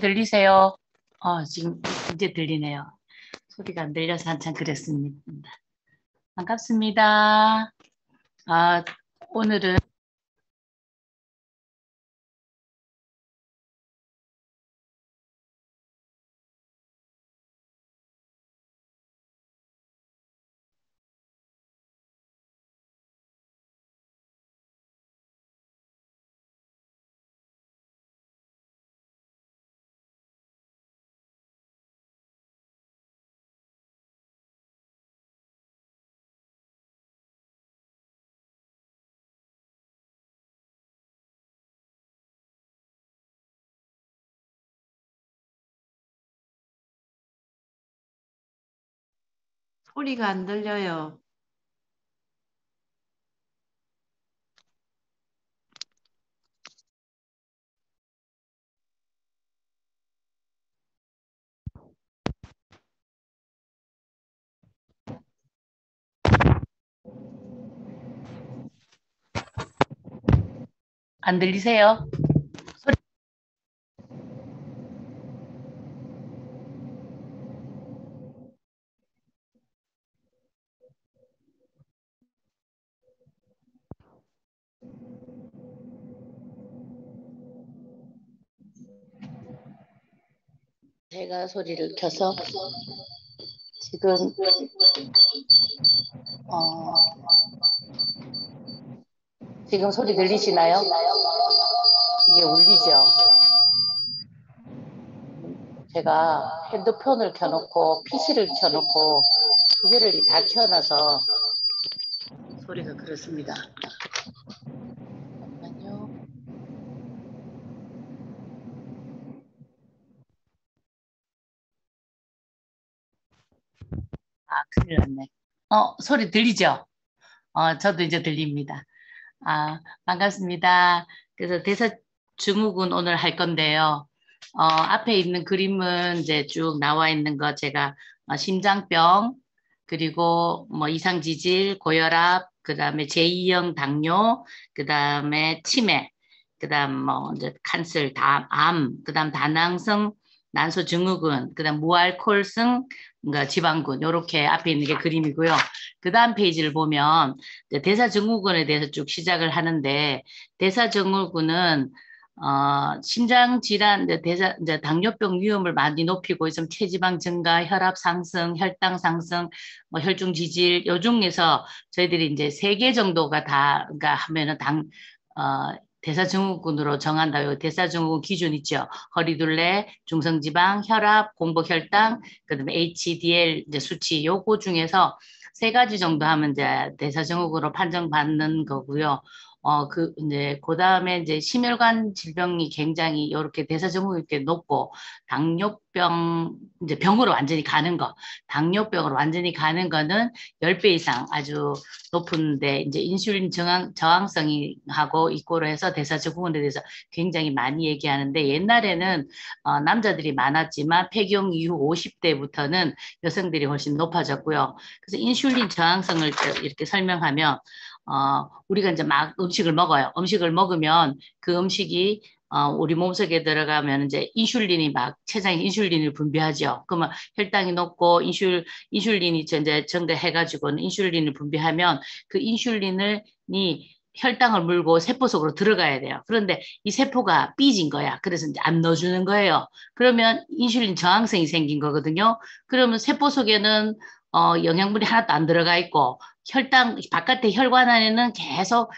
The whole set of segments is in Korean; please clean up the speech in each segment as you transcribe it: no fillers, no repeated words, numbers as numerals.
들리세요? 지금 이제 들리네요. 소리가 안 들려서 한참 그랬습니다. 반갑습니다. 오늘은 소리가 안 들려요. 안 들리세요? 제가 소리를 켜서 지금 어, 지금 소리 들리시나요? 이게 울리죠? 제가 핸드폰을 켜놓고 PC를 켜놓고 두 개를 다 켜놔서 소리가 그렇습니다. 잠깐만요. 큰일 났네. 소리 들리죠? 저도 이제 들립니다. 반갑습니다. 그래서 대사 증후군 오늘 할 건데요. 앞에 있는 그림은 이제 쭉 나와 있는 거 제가 심장병, 그리고 뭐 이상지질, 고혈압, 그다음에 제2형 당뇨, 그다음에 치매, 그다음 뭐 이제 칸슬, 암, 그다음 다낭성 난소 증후군, 그다음 무알코올성 그러니까 지방군 요렇게 앞에 있는 게 그림이고요. 그다음 페이지를 보면 대사증후군에 대해서 쭉 시작을 하는데 대사증후군은 심장 질환, 이제 당뇨병 위험을 많이 높이고 있으면 체지방 증가, 혈압 상승, 혈당 상승, 뭐 혈중 지질, 요 중에서 저희들이 이제 세 개 정도가 다, 그러니까 하면은 대사증후군으로 정한다. 요 대사증후군 기준 있죠. 허리둘레, 중성지방, 혈압, 공복혈당, 그다음에 HDL 이제 수치 요거 중에서 세 가지 정도 하면 이제 대사증후군으로 판정받는 거고요. 그 다음에 이제 심혈관 질병이 굉장히 이렇게 대사증후군이 꽤 높고, 당뇨병, 이제 병으로 완전히 가는 거, 당뇨병으로 완전히 가는 거는 10배 이상 아주 높은데, 이제 인슐린 저항성이 하고 있고로 해서 대사증후군에 대해서 굉장히 많이 얘기하는데, 옛날에는 남자들이 많았지만 폐경 이후 50대부터는 여성들이 훨씬 높아졌고요. 그래서 인슐린 저항성을 이렇게 설명하면, 우리가 이제 막 음식을 먹어요. 음식을 먹으면 그 음식이 우리 몸속에 들어가면 이제 인슐린이 막 췌장에 인슐린을 분비하죠. 그러면 혈당이 높고 인슐린이 이제 증가해가지고는 인슐린을 분비하면 그 인슐린이 혈당을 물고 세포 속으로 들어가야 돼요. 그런데 이 세포가 삐진 거야. 그래서 이제 안 넣어주는 거예요. 그러면 인슐린 저항성이 생긴 거거든요. 그러면 세포 속에는 영양분이 하나도 안 들어가 있고 바깥의 혈관 안에는 계속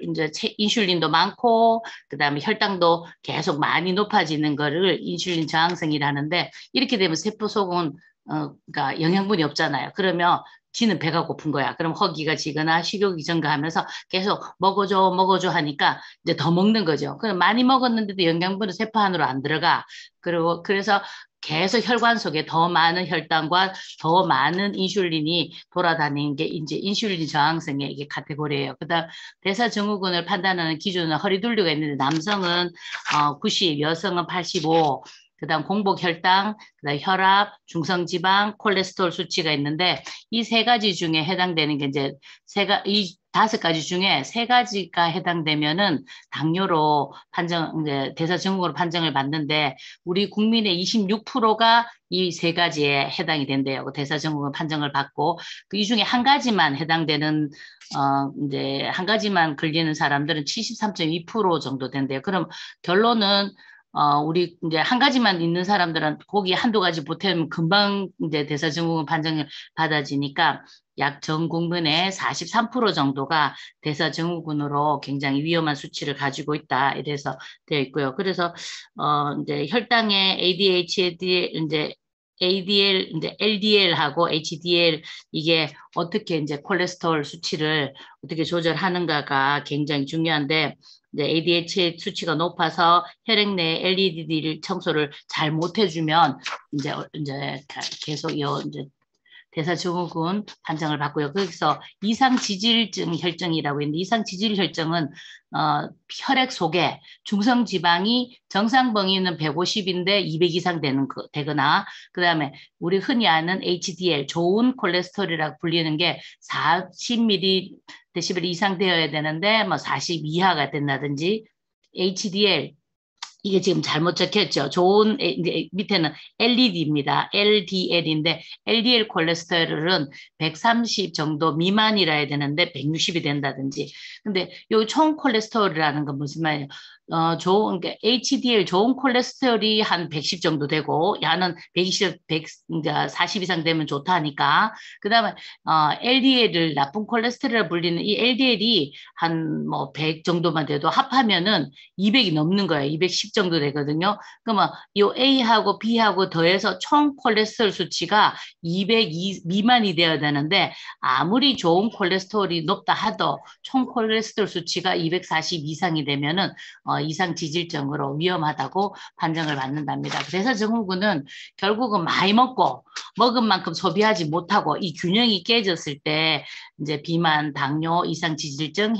이제 인슐린도 많고 그다음에 혈당도 계속 많이 높아지는 거를 인슐린 저항성이라는데 이렇게 되면 세포 속은 그러니까 영양분이 없잖아요. 그러면 지는 배가 고픈 거야. 그럼 허기가 지거나 식욕이 증가하면서 계속 먹어줘 하니까 이제 더 먹는 거죠. 그럼 많이 먹었는데도 영양분은 세포 안으로 안 들어가. 그리고 그래서 계속 혈관 속에 더 많은 혈당과 더 많은 인슐린이 돌아다니는 게 이제 인슐린 저항성의 이게 카테고리예요. 그다음 대사증후군을 판단하는 기준은 허리둘레가 있는데 남성은 90, 여성은 85. 그다음 공복 혈당, 그다음 혈압, 중성지방, 콜레스테롤 수치가 있는데 이 세 가지 중에 해당되는 게 이제 이 5가지 중에 3가지가 해당되면은 당뇨로 이제 대사증후군으로 판정을 받는데 우리 국민의 26%가 이 3가지에 해당이 된대요. 그 대사증후군 판정을 받고 그 이 중에 한 가지만 해당되는 이제 한 가지만 걸리는 사람들은 73.2% 정도 된대요. 그럼 결론은 우리 이제 한 가지만 있는 사람들은 거기 한두 가지 보태면 금방 이제 대사증후군 판정을 받아지니까 약 전 국민의 43% 정도가 대사증후군으로 굉장히 위험한 수치를 가지고 있다. 이래서 되어 있고요. 그래서 이제 혈당의 ADHD 이제 ADL, 이제 LDL하고 HDL 이게 어떻게 이제 콜레스테롤 수치를 어떻게 조절하는가가 굉장히 중요한데 이제 ADH 수치가 높아서 혈액 내 LED를 청소를 잘 못해주면 이제 계속 이제 대사증후군 판정을 받고요. 거기서 이상지질증 혈증이라고 있는데 이상지질혈증은 혈액 속에 중성지방이 정상 범위는 150인데 200 이상 되거나 그다음에 우리 흔히 아는 HDL 좋은 콜레스테롤이라고 불리는 게 40ml 이상 되어야 되는데 뭐 40 이하가 된다든지 HDL 이게 지금 잘못 적혔죠. 좋은 이제 밑에는 LED입니다. LDL인데 LDL 콜레스테롤은 130 정도 미만이라 해야 되는데 160이 된다든지. 근데 요 총 콜레스테롤이라는 건 무슨 말이에요? 좋은 게 HDL 좋은 콜레스테롤이 한 110 정도 되고 야는 120, 100, 이제 40 이상 되면 좋다니까. 그다음에 LDL을 나쁜 콜레스테롤을 불리는 이 LDL이 한 뭐 100 정도만 돼도 합하면은 200이 넘는 거예요. 210 정도 되거든요. 그러면 이 A하고 B하고 더해서 총 콜레스테롤 수치가 200 미만이 되어야 되는데 아무리 좋은 콜레스테롤이 높다 하도 총 콜레스테롤 수치가 240 이상이 되면은 이상 지질증으로 위험하다고 판정을 받는답니다. 그래서 증후군은 결국은 많이 먹고 먹은 만큼 소비하지 못하고 이 균형이 깨졌을 때 이제 비만, 당뇨, 이상 지질증,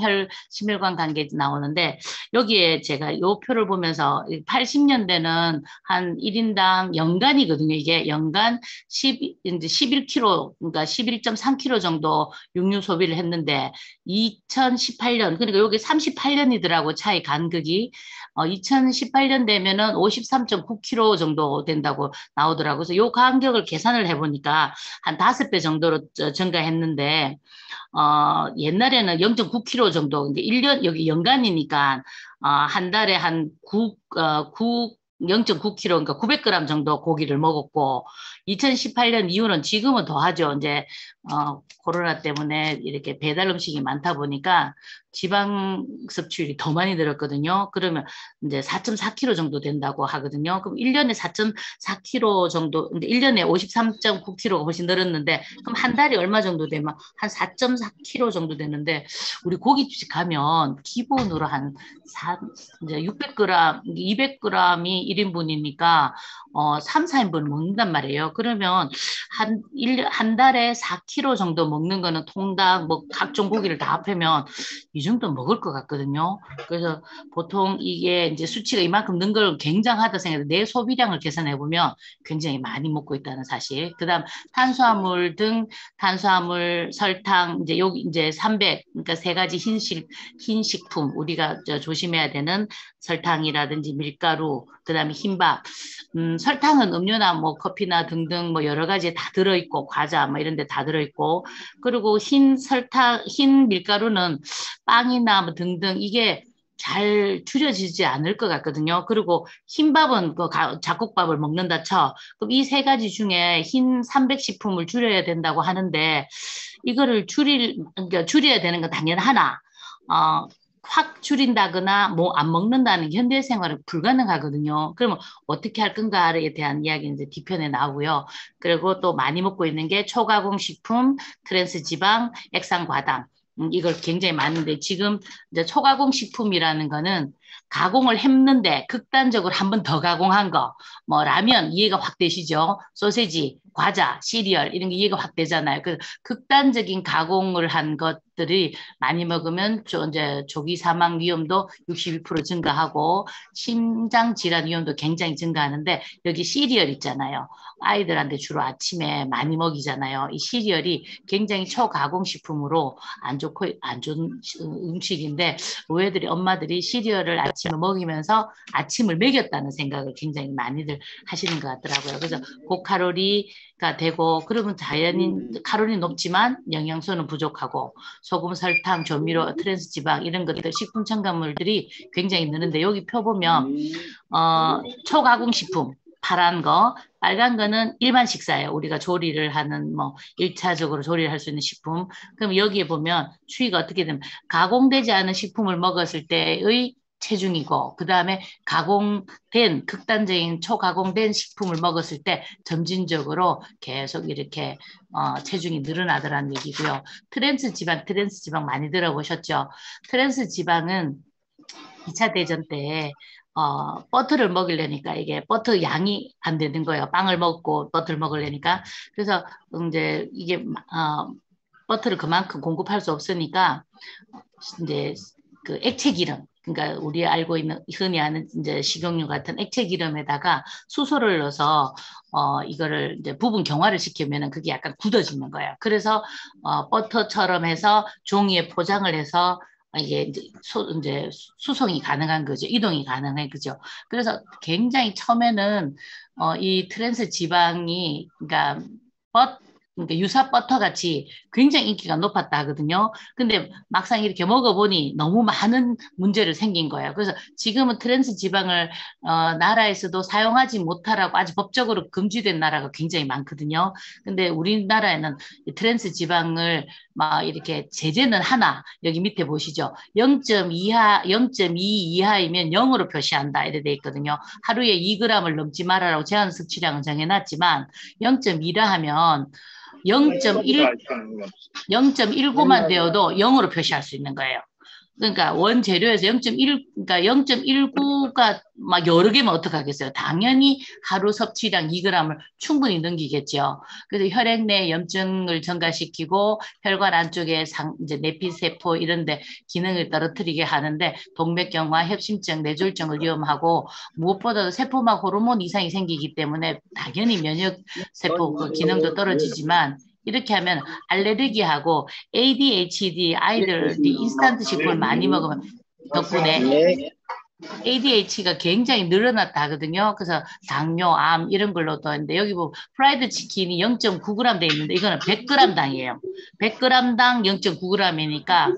심혈관 관계 나오는데 여기에 제가 요 표를 보면서 80년대는 한 1인당 연간이거든요. 이게 연간 이제 11kg, 그러니까 11.3kg 정도 육류 소비를 했는데 2018년, 그러니까 여기 38년이더라고 차이 간극이. 2018년 되면은 53.9kg 정도 된다고 나오더라고요. 그래서 요 간격을 계산을 해보니까 한 5배 정도로 증가했는데 옛날에는 0.9kg 정도, 이제 1년, 여기 연간이니까, 한 달에 한 0.9kg, 그러니까 900g 정도 고기를 먹었고, 2018년 이후는 지금은 더 하죠. 이제, 코로나 때문에 이렇게 배달 음식이 많다 보니까 지방 섭취율이 더 많이 들었거든요. 그러면 이제 4.4kg 정도 된다고 하거든요. 그럼 1년에 4.4kg 정도, 근데 1년에 53.9kg가 훨씬 늘었는데, 그럼 한 달에 얼마 정도 되면 한 4.4kg 정도 되는데, 우리 고깃집 가면 기본으로 한 이제 600g, 200g이 1인분이니까 3, 4인분 먹는단 말이에요. 그러면 한 달에 4kg 정도 먹는 거는 통닭, 뭐 각종 고기를 다 합하면 이 정도 먹을 것 같거든요. 그래서 보통 이게 이제 수치가 이만큼 는 걸 굉장하다 생각해 내 소비량을 계산해 보면 굉장히 많이 먹고 있다는 사실. 그다음 탄수화물, 설탕 이제 여기 이제 300 그러니까 3가지 흰식품 우리가 조심해야 되는 설탕이라든지 밀가루, 그다음에 흰밥. 설탕은 음료나 뭐 커피나 등등 뭐 여러 가지에 다 들어있고 과자 뭐 이런 데 다 들어있고 그리고 흰 밀가루는 빵이나 뭐 등등 이게 잘 줄여지지 않을 것 같거든요. 그리고 흰밥은 그 잡곡밥을 먹는다 쳐. 그럼 이 3가지 중에 흰 300식품을 줄여야 된다고 하는데 이거를 그러니까 줄여야 되는 건 당연하나 확 줄인다거나 뭐 안 먹는다는 현대 생활은 불가능하거든요. 그러면 어떻게 할 건가에 대한 이야기는 이제 뒤편에 나오고요. 그리고 또 많이 먹고 있는 게 초가공 식품, 트랜스 지방, 액상 과당. 이걸 굉장히 많은데 지금 이제 초가공 식품이라는 거는 가공을 했는데 극단적으로 한 번 더 가공한 거, 뭐 라면 이해가 확 되시죠? 소세지, 과자, 시리얼 이런 게 이해가 확 되잖아요. 그 극단적인 가공을 한 것들이 많이 먹으면 이제 조기 사망 위험도 62% 증가하고 심장 질환 위험도 굉장히 증가하는데 여기 시리얼 있잖아요. 아이들한테 주로 아침에 많이 먹이잖아요. 이 시리얼이 굉장히 초가공 식품으로 안 좋고 안 좋은 음식인데 우애들이 엄마들이 시리얼을 아침에 먹이면서 아침을 먹였다는 생각을 굉장히 많이들 하시는 것 같더라고요. 그래서 고칼로리가 되고 그러면 자연히 칼로리 높지만 영양소는 부족하고 소금, 설탕, 조미료, 트랜스 지방 이런 것들 식품 첨가물들이 굉장히 느는데 여기 표 보면 초가공 식품 파란 거, 빨간 거는 일반 식사예요. 우리가 조리를 하는 뭐 1차적으로 조리를 할 수 있는 식품. 그럼 여기에 보면 추이가 어떻게 되면 가공되지 않은 식품을 먹었을 때의 체중이고 그다음에 가공된 극단적인 초가공된 식품을 먹었을 때 점진적으로 계속 이렇게 체중이 늘어나더라는 얘기고요. 트랜스 지방 많이 들어보셨죠? 트랜스 지방은 2차 대전 때 버터를 먹으려니까 이게 버터 양이 안 되는 거예요. 빵을 먹고 버터를 먹으려니까. 그래서 이제 이게 버터를 그만큼 공급할 수 없으니까 이제 그 액체 기름, 그러니까 우리 알고 있는 흔히 아는 이제 식용유 같은 액체 기름에다가 수소를 넣어서 이거를 이제 부분 경화를 시키면은 그게 약간 굳어지는 거예요. 그래서 버터처럼 해서 종이에 포장을 해서 이게 이제 수송이 가능한 거죠. 이동이 가능한 거죠. 그래서 굉장히 처음에는 이 트랜스 지방이 그러니까 그러니까 유사 버터 같이 굉장히 인기가 높았다 하거든요. 근데 막상 이렇게 먹어보니 너무 많은 문제를 생긴 거예요. 그래서 지금은 트랜스 지방을 나라에서도 사용하지 못하라고 아직 법적으로 금지된 나라가 굉장히 많거든요. 근데 우리나라에는 트랜스 지방을 막 이렇게 제재는 하나 여기 밑에 보시죠. 0.2 이하이면 0으로 표시한다 이렇게 돼 있거든요. 하루에 2g을 넘지 말아라고 제한 섭취량은 정해놨지만 0.2라 하면 0.19만 되어도 0으로 표시할 수 있는 거예요. 그러니까 원재료에서 0.1, 그러니까 0.19가 막 여러 개면 어떡하겠어요? 당연히 하루 섭취량 2g을 충분히 넘기겠죠. 그래서 혈액 내 염증을 증가시키고 혈관 안쪽에 이제 내피세포 이런데 기능을 떨어뜨리게 하는데 동맥경화, 협심증, 뇌졸중을 위험하고 무엇보다도 세포막 호르몬 이상이 생기기 때문에 당연히 면역세포 그 기능도 떨어지지만 이렇게 하면 알레르기하고 ADHD 아이들이 인스턴트 식품을 많이 먹으면 덕분에 ADH가 굉장히 늘어났다 하거든요. 그래서 당뇨, 암 이런 걸로도 하는데 여기 보면 프라이드 치킨이 0.9g 돼 있는데 이거는 100g 당이에요. 100g당 0.9g이니까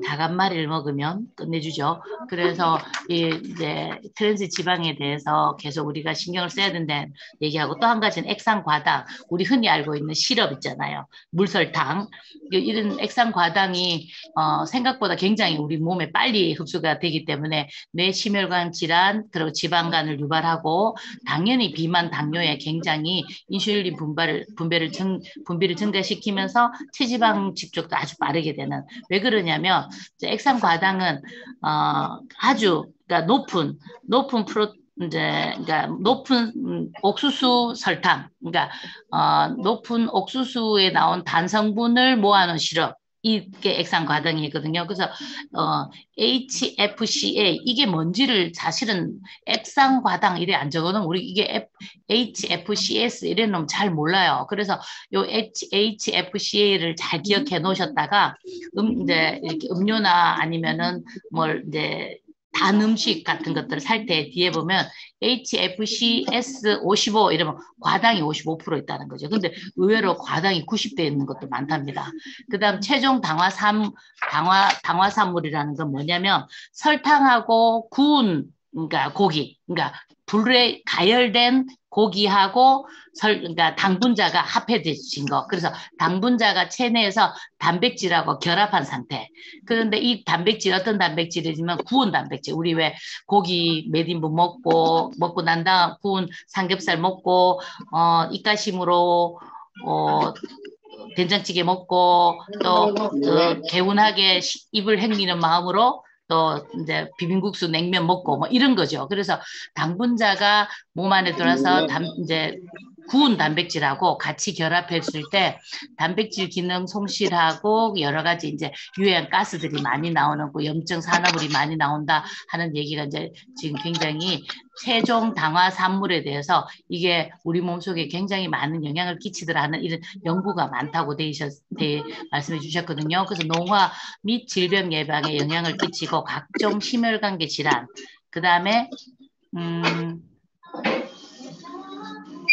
닭 한 마리를 먹으면 끝내주죠. 그래서 이제 트랜스 지방에 대해서 계속 우리가 신경을 써야 된다는 얘기하고 또 한 가지는 액상과당, 우리 흔히 알고 있는 시럽 있잖아요. 물설탕. 이런 액상과당이 생각보다 굉장히 우리 몸에 빨리 흡수가 되기 때문에 뇌 심혈관 질환, 그리고 지방간을 유발하고 당연히 비만 당뇨에 굉장히 인슐린 분비를 증가시키면서 체지방 축적도 아주 빠르게 되는. 왜 그러냐면 액상과당은 아주 그러니까 높은 이제 그러니까 높은 옥수수 설탕, 그러니까 높은 옥수수에 나온 단성분을 모아놓은 시럽. 이게 액상과당이거든요. 그래서 HFCA 이게 뭔지를 사실은 액상과당 이래 안 적어놓으면 우리 이게 HFCS 이래 놓으면 잘 몰라요. 그래서 요 HFCA를 잘 기억해 놓으셨다가 이제 이렇게 음료나 아니면은 뭘 이제 단 음식 같은 것들을 살 때 뒤에 보면 HFCS 55 이러면 과당이 55% 있다는 거죠. 근데 의외로 과당이 90대 있는 것도 많답니다. 그다음 최종 당화산물이라는 건 뭐냐면 설탕하고 구운 그러니까 고기, 그러니까 불에 가열된 고기하고 그러니까 당분자가 합해진 거. 그래서 당분자가 체내에서 단백질하고 결합한 상태. 그런데 이 단백질 어떤 단백질이지만 구운 단백질. 우리 왜 고기 몇 인분 먹고 난 다음 구운 삼겹살 먹고 입가심으로 된장찌개 먹고 또 개운하게 입을 행미는 마음으로 또 이제 비빔국수 냉면 먹고 뭐 이런 거죠. 그래서 당분자가 몸 안에 들어서 이제 구운 단백질하고 같이 결합했을 때 단백질 기능 손실하고 여러 가지 이제 유해한 가스들이 많이 나오는 거, 염증 산화물이 많이 나온다 하는 얘기가 이제 지금 굉장히 최종 당화 산물에 대해서 이게 우리 몸속에 굉장히 많은 영향을 끼치더라 하는 이런 연구가 많다고 말씀해 주셨거든요. 그래서 노화 및 질병 예방에 영향을 끼치고 각종 심혈관계 질환, 그 다음에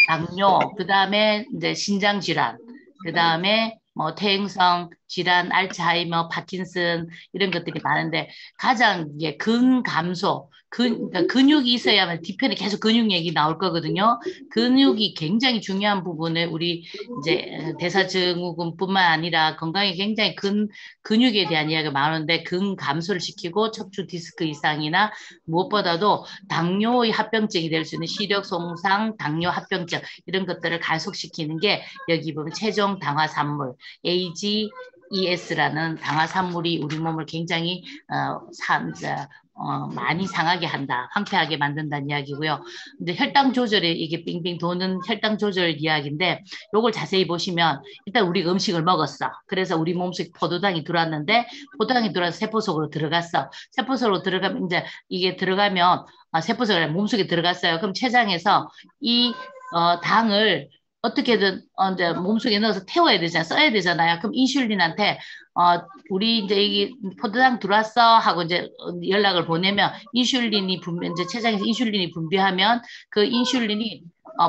당뇨, 그 다음에 이제 신장 질환, 그 다음에 뭐 퇴행성 질환, 알츠하이머, 파킨슨 이런 것들이 많은데 가장 이게 근감소, 그러니까 근육이 있어야만 뒤편에 계속 근육 얘기 나올 거거든요. 근육이 굉장히 중요한 부분에 우리 이제 대사증후군뿐만 아니라 건강에 굉장히 근육에 대한 이야기가 많은데 근감소를 시키고 척추 디스크 이상이나 무엇보다도 당뇨의 합병증이 될 수 있는 시력 손상, 당뇨 합병증 이런 것들을 가속시키는 게 여기 보면 최종 당화산물 AGES라는 당화산물이 우리 몸을 굉장히 많이 상하게 한다, 황폐하게 만든다는 이야기고요. 근데 혈당 조절에 이게 빙빙 도는 혈당 조절 이야기인데 요걸 자세히 보시면 일단 우리가 음식을 먹었어. 그래서 우리 몸속에 포도당이 들어왔는데 포도당이 들어와서 세포 속으로 들어갔어. 세포 속으로 들어가면 이제 이게 들어가면 세포 속에 몸속에 들어갔어요. 그럼 췌장에서 이 당을 어떻게든 이제 몸속에 넣어서 태워야 되잖아, 써야 되잖아요. 그럼 인슐린한테 우리 이제 이 포도당 들어왔어 하고 이제 연락을 보내면 인슐린이 이제 췌장에서 인슐린이 분비하면 그 인슐린이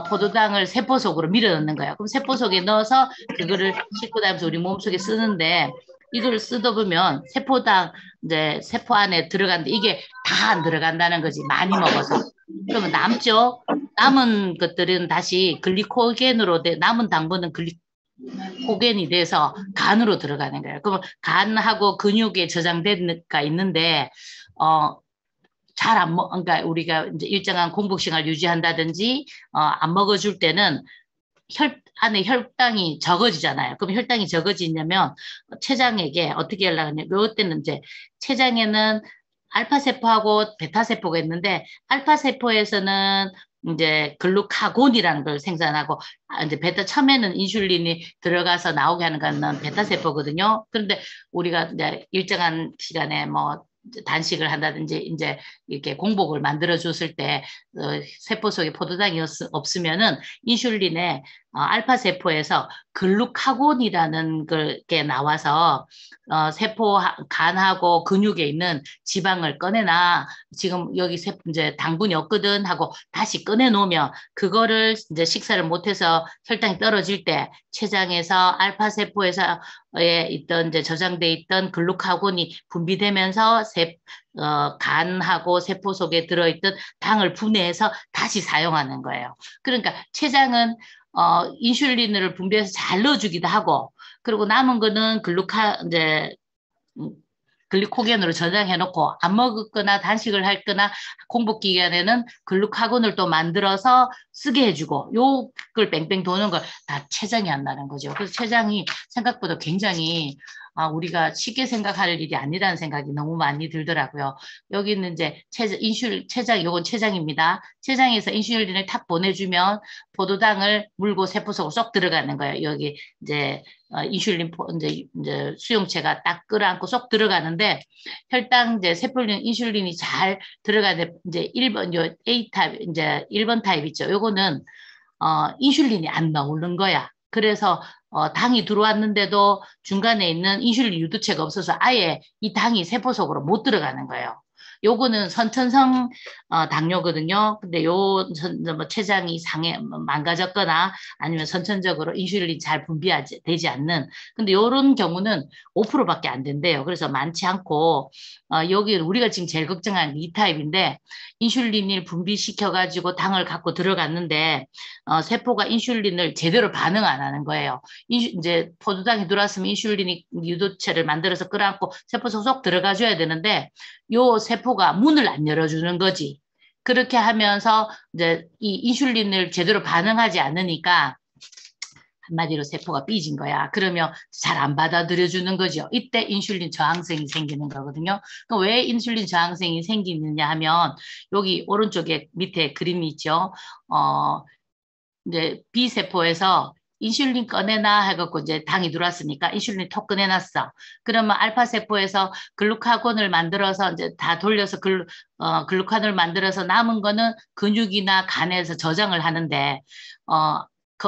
포도당을 세포 속으로 밀어넣는 거예요. 그럼 세포 속에 넣어서 그거를 싣고 다니면서 우리 몸속에 쓰는데 이걸 쓰다 보면 세포당 이제 세포 안에 들어간데 이게 다 안 들어간다는 거지. 많이 먹어서. 그러면 남죠. 남은 것들은 다시 글리코겐으로 남은 당분은 글리코겐이 돼서 간으로 들어가는 거예요. 그러면 간하고 근육에 저장되가 있는데 잘 안 그러니까 우리가 이제 일정한 공복 시간을 유지한다든지 안 먹어줄 때는 안에 혈당이 적어지잖아요. 그럼 혈당이 적어지냐면 췌장에게 어떻게 연락하냐? 이때는 이제 췌장에는 알파세포하고 베타세포가 있는데 알파세포에서는 이제 글루카곤이라는 걸 생산하고 이제 베타 처음에는 인슐린이 들어가서 나오게 하는 거는 베타세포거든요. 그런데 우리가 이제 일정한 시간에 뭐 단식을 한다든지 이제 이렇게 공복을 만들어 줬을 때 세포 속에 포도당이 없으면은 인슐린에 알파 세포에서 글루카곤이라는 게 나와서 세포 간하고 근육에 있는 지방을 꺼내나 지금 여기 이제 당분이 없거든 하고 다시 꺼내 놓으면 그거를 이제 식사를 못해서 혈당이 떨어질 때 췌장에서 알파 세포에서 있던 이제 저장돼 있던 글루카곤이 분비되면서 간하고 세포 속에 들어있던 당을 분해해서 다시 사용하는 거예요. 그러니까 췌장은 인슐린을 분비해서 잘 넣어주기도 하고, 그리고 남은 거는 이제 글리코겐으로 저장해 놓고 안 먹거나 단식을 할 거나 공복 기간에는 글루카곤을 또 만들어서 쓰게 해주고 요걸 뺑뺑 도는 걸 다 췌장이 한다는 거죠. 그래서 췌장이 생각보다 굉장히 우리가 쉽게 생각할 일이 아니라는 생각이 너무 많이 들더라고요. 여기는 이제 췌장, 요건 췌장입니다. 췌장에서 인슐린을 탁 보내주면 포도당을 물고 세포 속으로 쏙 들어가는 거예요. 여기 이제 인슐린 이제 수용체가 딱 끌어안고 쏙 들어가는데 혈당 이제 세포는 인슐린이 잘 들어가는데 이제 1번 요 A 타입 이제 1번 타입 있죠. 요거는 인슐린이 안 나오는 거야. 그래서 당이 들어왔는데도 중간에 있는 인슐린 유도체가 없어서 아예 이 당이 세포 속으로 못 들어가는 거예요. 요거는 선천성 당뇨거든요. 근데 뭐 췌장이 망가졌거나 아니면 선천적으로 인슐린이 잘 되지 않는. 근데 요런 경우는 5%밖에 안 된대요. 그래서 많지 않고 여기 우리가 지금 제일 걱정하는 2타입인데 인슐린을 분비시켜가지고 당을 갖고 들어갔는데 세포가 인슐린을 제대로 반응 안 하는 거예요. 이제 포도당이 들어왔으면 인슐린이 유도체를 만들어서 끌어안고 세포 속 들어가줘야 되는데 요 세포가 문을 안 열어주는 거지. 그렇게 하면서 이제 이 인슐린을 제대로 반응하지 않으니까 한마디로 세포가 삐진 거야. 그러면 잘 안 받아들여주는 거죠. 이때 인슐린 저항성이 생기는 거거든요. 그럼 왜 인슐린 저항성이 생기느냐 하면 여기 오른쪽에 밑에 그림이 있죠. 이제 B세포에서 인슐린 꺼내놔 해갖고 이제 당이 들어왔으니까 인슐린 톡 꺼내놨어. 그러면 알파세포에서 글루카곤을 만들어서 이제 다 돌려서 글루카곤을 만들어서 남은 거는 근육이나 간에서 저장을 하는데,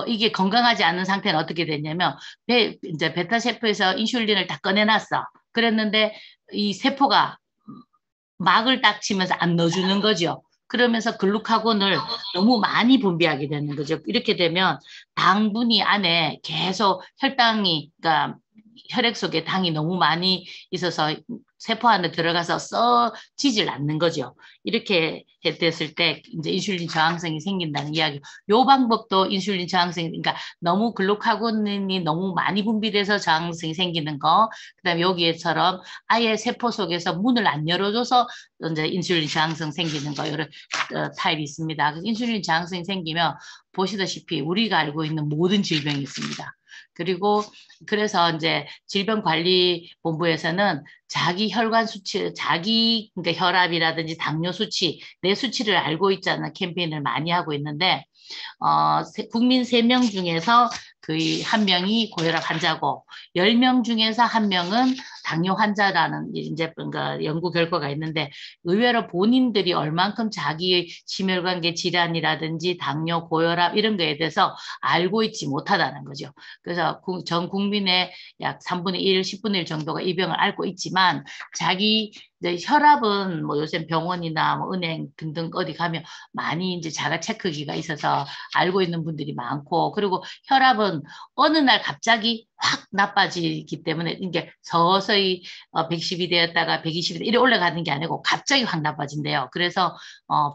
이게 건강하지 않은 상태는 어떻게 됐냐면, 이제 베타세포에서 인슐린을 다 꺼내놨어. 그랬는데 이 세포가 막을 딱 치면서 안 넣어주는 거죠. 그러면서 글루카곤을 너무 많이 분비하게 되는 거죠. 이렇게 되면 당분이 안에 계속 그러니까 혈액 속에 당이 너무 많이 있어서 세포 안에 들어가서 써지질 않는 거죠. 이렇게 됐을 때 이제 인슐린 저항성이 생긴다는 이야기. 요 방법도 인슐린 저항성이, 그러니까 너무 글루카곤이 너무 많이 분비돼서 저항성이 생기는 거. 그다음에 여기에처럼 아예 세포 속에서 문을 안 열어줘서 이제 인슐린 저항성 생기는 거. 이런 타입이 있습니다. 인슐린 저항성이 생기면 보시다시피 우리가 알고 있는 모든 질병이 있습니다. 그리고 그래서 이제 질병관리본부에서는 자기 혈관 수치, 그러니까 혈압이라든지 당뇨 수치, 내 수치를 알고 있잖아 캠페인을 많이 하고 있는데, 국민 3명 중에서 거의 1명이 고혈압 환자고 10명 중에서 1명은 당뇨 환자라는 이제 그러니까 연구 결과가 있는데, 의외로 본인들이 얼만큼 자기의 심혈관계 질환이라든지 당뇨, 고혈압 이런 거에 대해서 알고 있지 못하다는 거죠. 그래서 전 국민의 약 3분의 1, 10분의 1 정도가 이 병을 앓고 있지만, 자기 이제 혈압은 뭐 요새 병원이나 뭐 은행 등등 어디 가면 많이 이제 자가 체크기가 있어서 알고 있는 분들이 많고, 그리고 혈압은 어느 날 갑자기 확 나빠지기 때문에 이게 서서히 110이 되었다가 120이 이렇게 올라가는 게 아니고 갑자기 확 나빠진대요. 그래서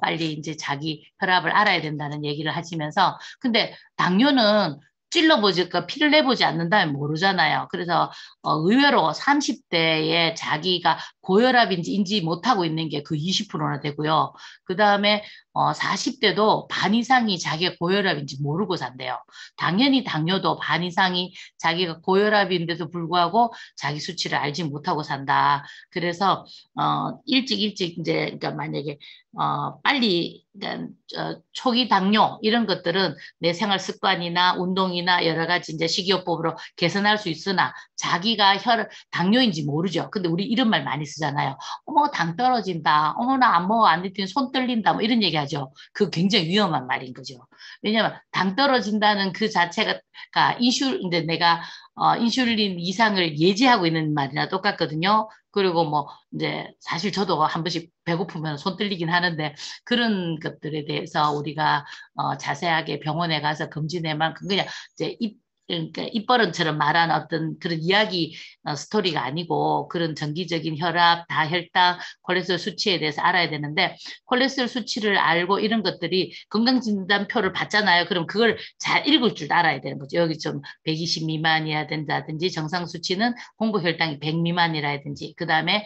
빨리 이제 자기 혈압을 알아야 된다는 얘기를 하시면서, 근데 당뇨는 찔러보지, 피를 내보지 않는다면 모르잖아요. 그래서 의외로 30대에 자기가 고혈압인지 인지 못하고 있는 게 그 20%나 되고요. 그 다음에 40대도 반 이상이 자기가 고혈압인지 모르고 산대요. 당연히 당뇨도 반 이상이 자기가 고혈압인데도 불구하고 자기 수치를 알지 못하고 산다. 그래서 일찍 이제 그러니까 만약에 빨리, 그러니까 초기 당뇨 이런 것들은 내 생활 습관이나 운동이나 여러 가지 이제 식이요법으로 개선할 수 있으나, 자기가 당뇨인지 모르죠. 근데 우리 이런 말 많이 쓰잖아요. 어머, 당 떨어진다. 어머, 나 안 먹어 안 했더니 손 떨린다. 뭐 이런 얘기 하죠. 그 굉장히 위험한 말인 거죠. 왜냐면 당 떨어진다는 그 자체가 이제 내가 인슐린 이상을 예지하고 있는 말이나 똑같거든요. 그리고 뭐 이제 사실 저도 한 번씩 배고프면 손 떨리긴 하는데, 그런 것들에 대해서 우리가 자세하게 병원에 가서 검진해만 그냥 이제 그러니까 입버릇처럼 말하는 어떤 그런 이야기 스토리가 아니고, 그런 정기적인 혈압, 다혈당, 콜레스테롤 수치에 대해서 알아야 되는데, 콜레스테롤 수치를 알고 이런 것들이 건강진단표를 받잖아요. 그럼 그걸 잘 읽을 줄 알아야 되는 거죠. 여기 좀 120 미만이어야 된다든지, 정상 수치는 공복혈당이 100 미만이라든지, 그 다음에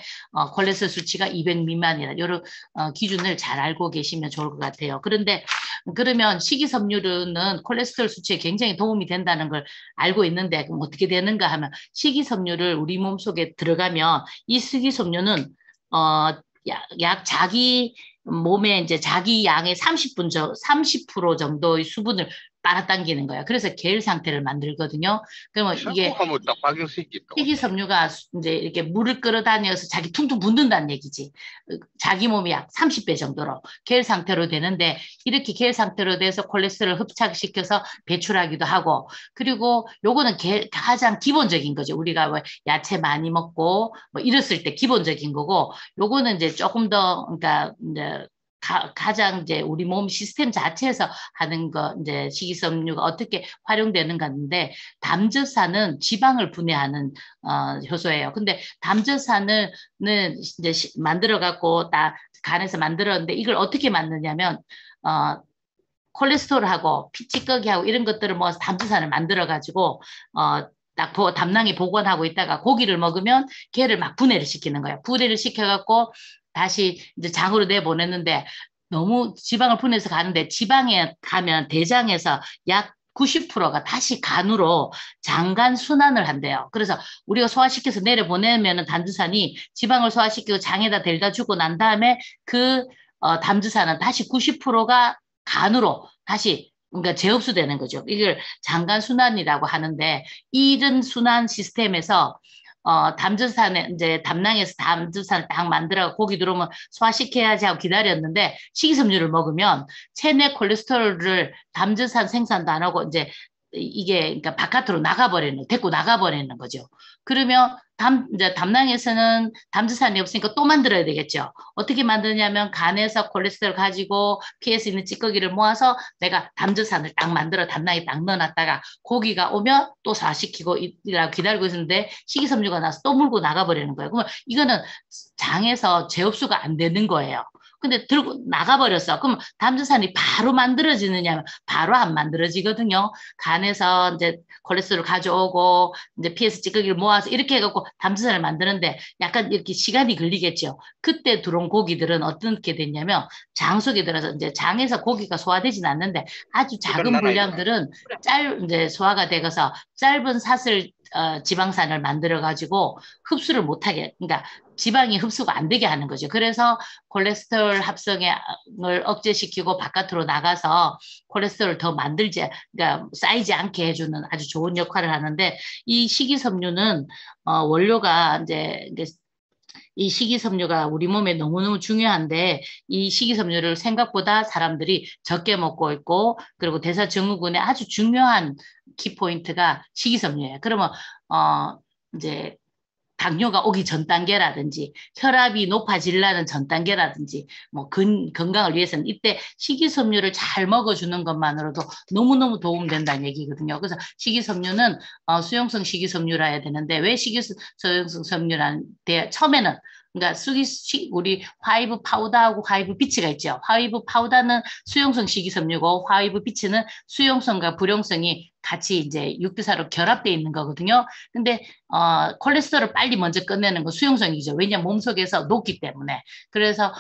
콜레스테롤 수치가 200 미만이라, 이런 기준을 잘 알고 계시면 좋을 것 같아요. 그런데 그러면 식이섬유는 콜레스테롤 수치에 굉장히 도움이 된다는 걸 알고 있는데, 그럼 어떻게 되는가 하면, 식이섬유를 우리 몸속에 들어가면 이 식이섬유는 약 자기 몸에 이제 자기 양의 30% 정도의 수분을 빨아당기는 거야. 그래서 계열 상태를 만들거든요. 그러면 이게 식이섬유가 이제 이렇게 물을 끌어다녀서 자기 퉁퉁 붓는다는 얘기지. 자기 몸이 약 30배 정도로 계열 상태로 되는데, 이렇게 계열 상태로 돼서 콜레스테롤을 흡착시켜서 배출하기도 하고, 그리고 요거는 가장 기본적인 거죠. 우리가 뭐 야채 많이 먹고 뭐 이랬을 때 기본적인 거고, 요거는 이제 조금 더, 그러니까 이제 가장 이제 우리 몸 시스템 자체에서 하는 거, 이제 식이섬유가 어떻게 활용되는가인데, 담즙산은 지방을 분해하는 효소예요. 근데 담즙산을 이제 만들어 갖고 딱 간에서 만들었는데, 이걸 어떻게 만드냐면 콜레스테롤하고 피 찌꺼기하고 이런 것들을 모아서 담즙산을 만들어 가지고 딱 담낭에 보관하고 있다가 고기를 먹으면 걔를 막 분해를 시키는 거예요. 분해를 시켜갖고 다시 이제 장으로 내보냈는데, 너무 지방을 분해서 가는데, 지방에 가면 대장에서 약 90%가 다시 간으로 장간 순환을 한대요. 그래서 우리가 소화시켜서 내려보내면은 담즙산이 지방을 소화시키고 장에다 데려다 주고 난 다음에 그 담즙산은 다시 90%가 간으로 다시 그러니까 재흡수되는 거죠. 이걸 장간 순환이라고 하는데 이런 순환 시스템에서 담즙산에 이제 담낭에서 담즙산을 딱 만들어 고기 들어오면 소화시켜야지 하고 기다렸는데 식이섬유를 먹으면 체내 콜레스테롤을 담즙산 생산도 안 하고 이제 이게 그러니까 바깥으로 나가버리는 데리고 나가버리는 거죠. 그러면 이제 담낭에서는 담즙산이 없으니까 또 만들어야 되겠죠. 어떻게 만드냐면 간에서 콜레스테롤 가지고 피에서 있는 찌꺼기를 모아서 내가 담즙산을 딱 만들어 담낭에 딱 넣어놨다가 고기가 오면 또 소화시키고 이라고 기다리고 있는데 식이섬유가 나서 또 물고 나가버리는 거예요. 그러면 이거는 장에서 재흡수가 안 되는 거예요. 근데 들고 나가버렸어. 그럼 담즙산이 바로 만들어지느냐면 바로 안 만들어지거든요. 간에서 이제 콜레스테롤 가져오고 이제 피에서 찌꺼기를 모아서 이렇게 해갖고 담즙산을 만드는데 약간 이렇게 시간이 걸리겠죠. 그때 들어온 고기들은 어떻게 됐냐면 장 속에 들어서 이제 장에서 고기가 소화되진 않는데 아주 작은 분량들은 이제 소화가 되어서 짧은 사슬 지방산을 만들어 가지고 흡수를 못하게 그러니까 지방이 흡수가 안 되게 하는 거죠. 그래서 콜레스테롤 합성을 억제시키고 바깥으로 나가서 콜레스테롤을 더 만들지, 그러니까 쌓이지 않게 해주는 아주 좋은 역할을 하는데 이 식이섬유는 원료가 이제 이 식이섬유가 우리 몸에 너무너무 중요한데 이 식이섬유를 생각보다 사람들이 적게 먹고 있고 그리고 대사증후군의 아주 중요한 키포인트가 식이섬유예요. 그러면 이제 당뇨가 오기 전 단계라든지 혈압이 높아지려는 전 단계라든지 뭐 건강을 위해서는 이때 식이섬유를 잘 먹어주는 것만으로도 너무너무 도움된다는 얘기거든요. 그래서 식이섬유는 수용성 식이섬유라 해야 되는데 왜 수용성 섬유라는 처음에는 그러니까 우리 화이브 파우더하고 화이브 비치가 있죠. 화이브 파우더는 수용성 식이섬유고 화이브 비치는 수용성과 불용성이 같이 이제 육두사로 결합되어 있는 거거든요. 근데 콜레스테롤을 빨리 먼저 끝내는 건 수용성이죠. 왜냐하면 몸속에서 녹기 때문에. 그래서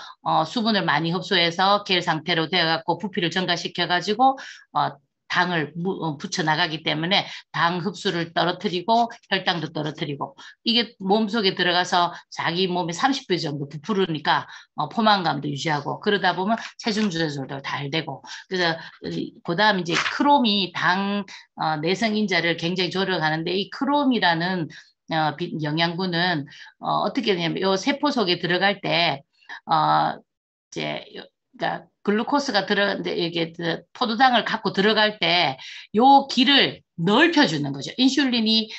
수분을 많이 흡수해서 겔 상태로 되어갖고 부피를 증가시켜가지고 당을 붙여 나가기 때문에 당 흡수를 떨어뜨리고 혈당도 떨어뜨리고 이게 몸속에 들어가서 자기 몸에 30배 정도 부풀으니까 포만감도 유지하고 그러다 보면 체중 조절도 잘 되고 그래서 그다음 이제 크롬이 당 내성인자를 굉장히 조절하는데 이 크롬이라는 영양분은 어떻게 되냐면 요 세포 속에 들어갈 때 이제 그러니까 글루코스가 들어가는데 이게 포도당을 갖고 들어갈 때 요 길을 넓혀주는 거죠. 인슐린이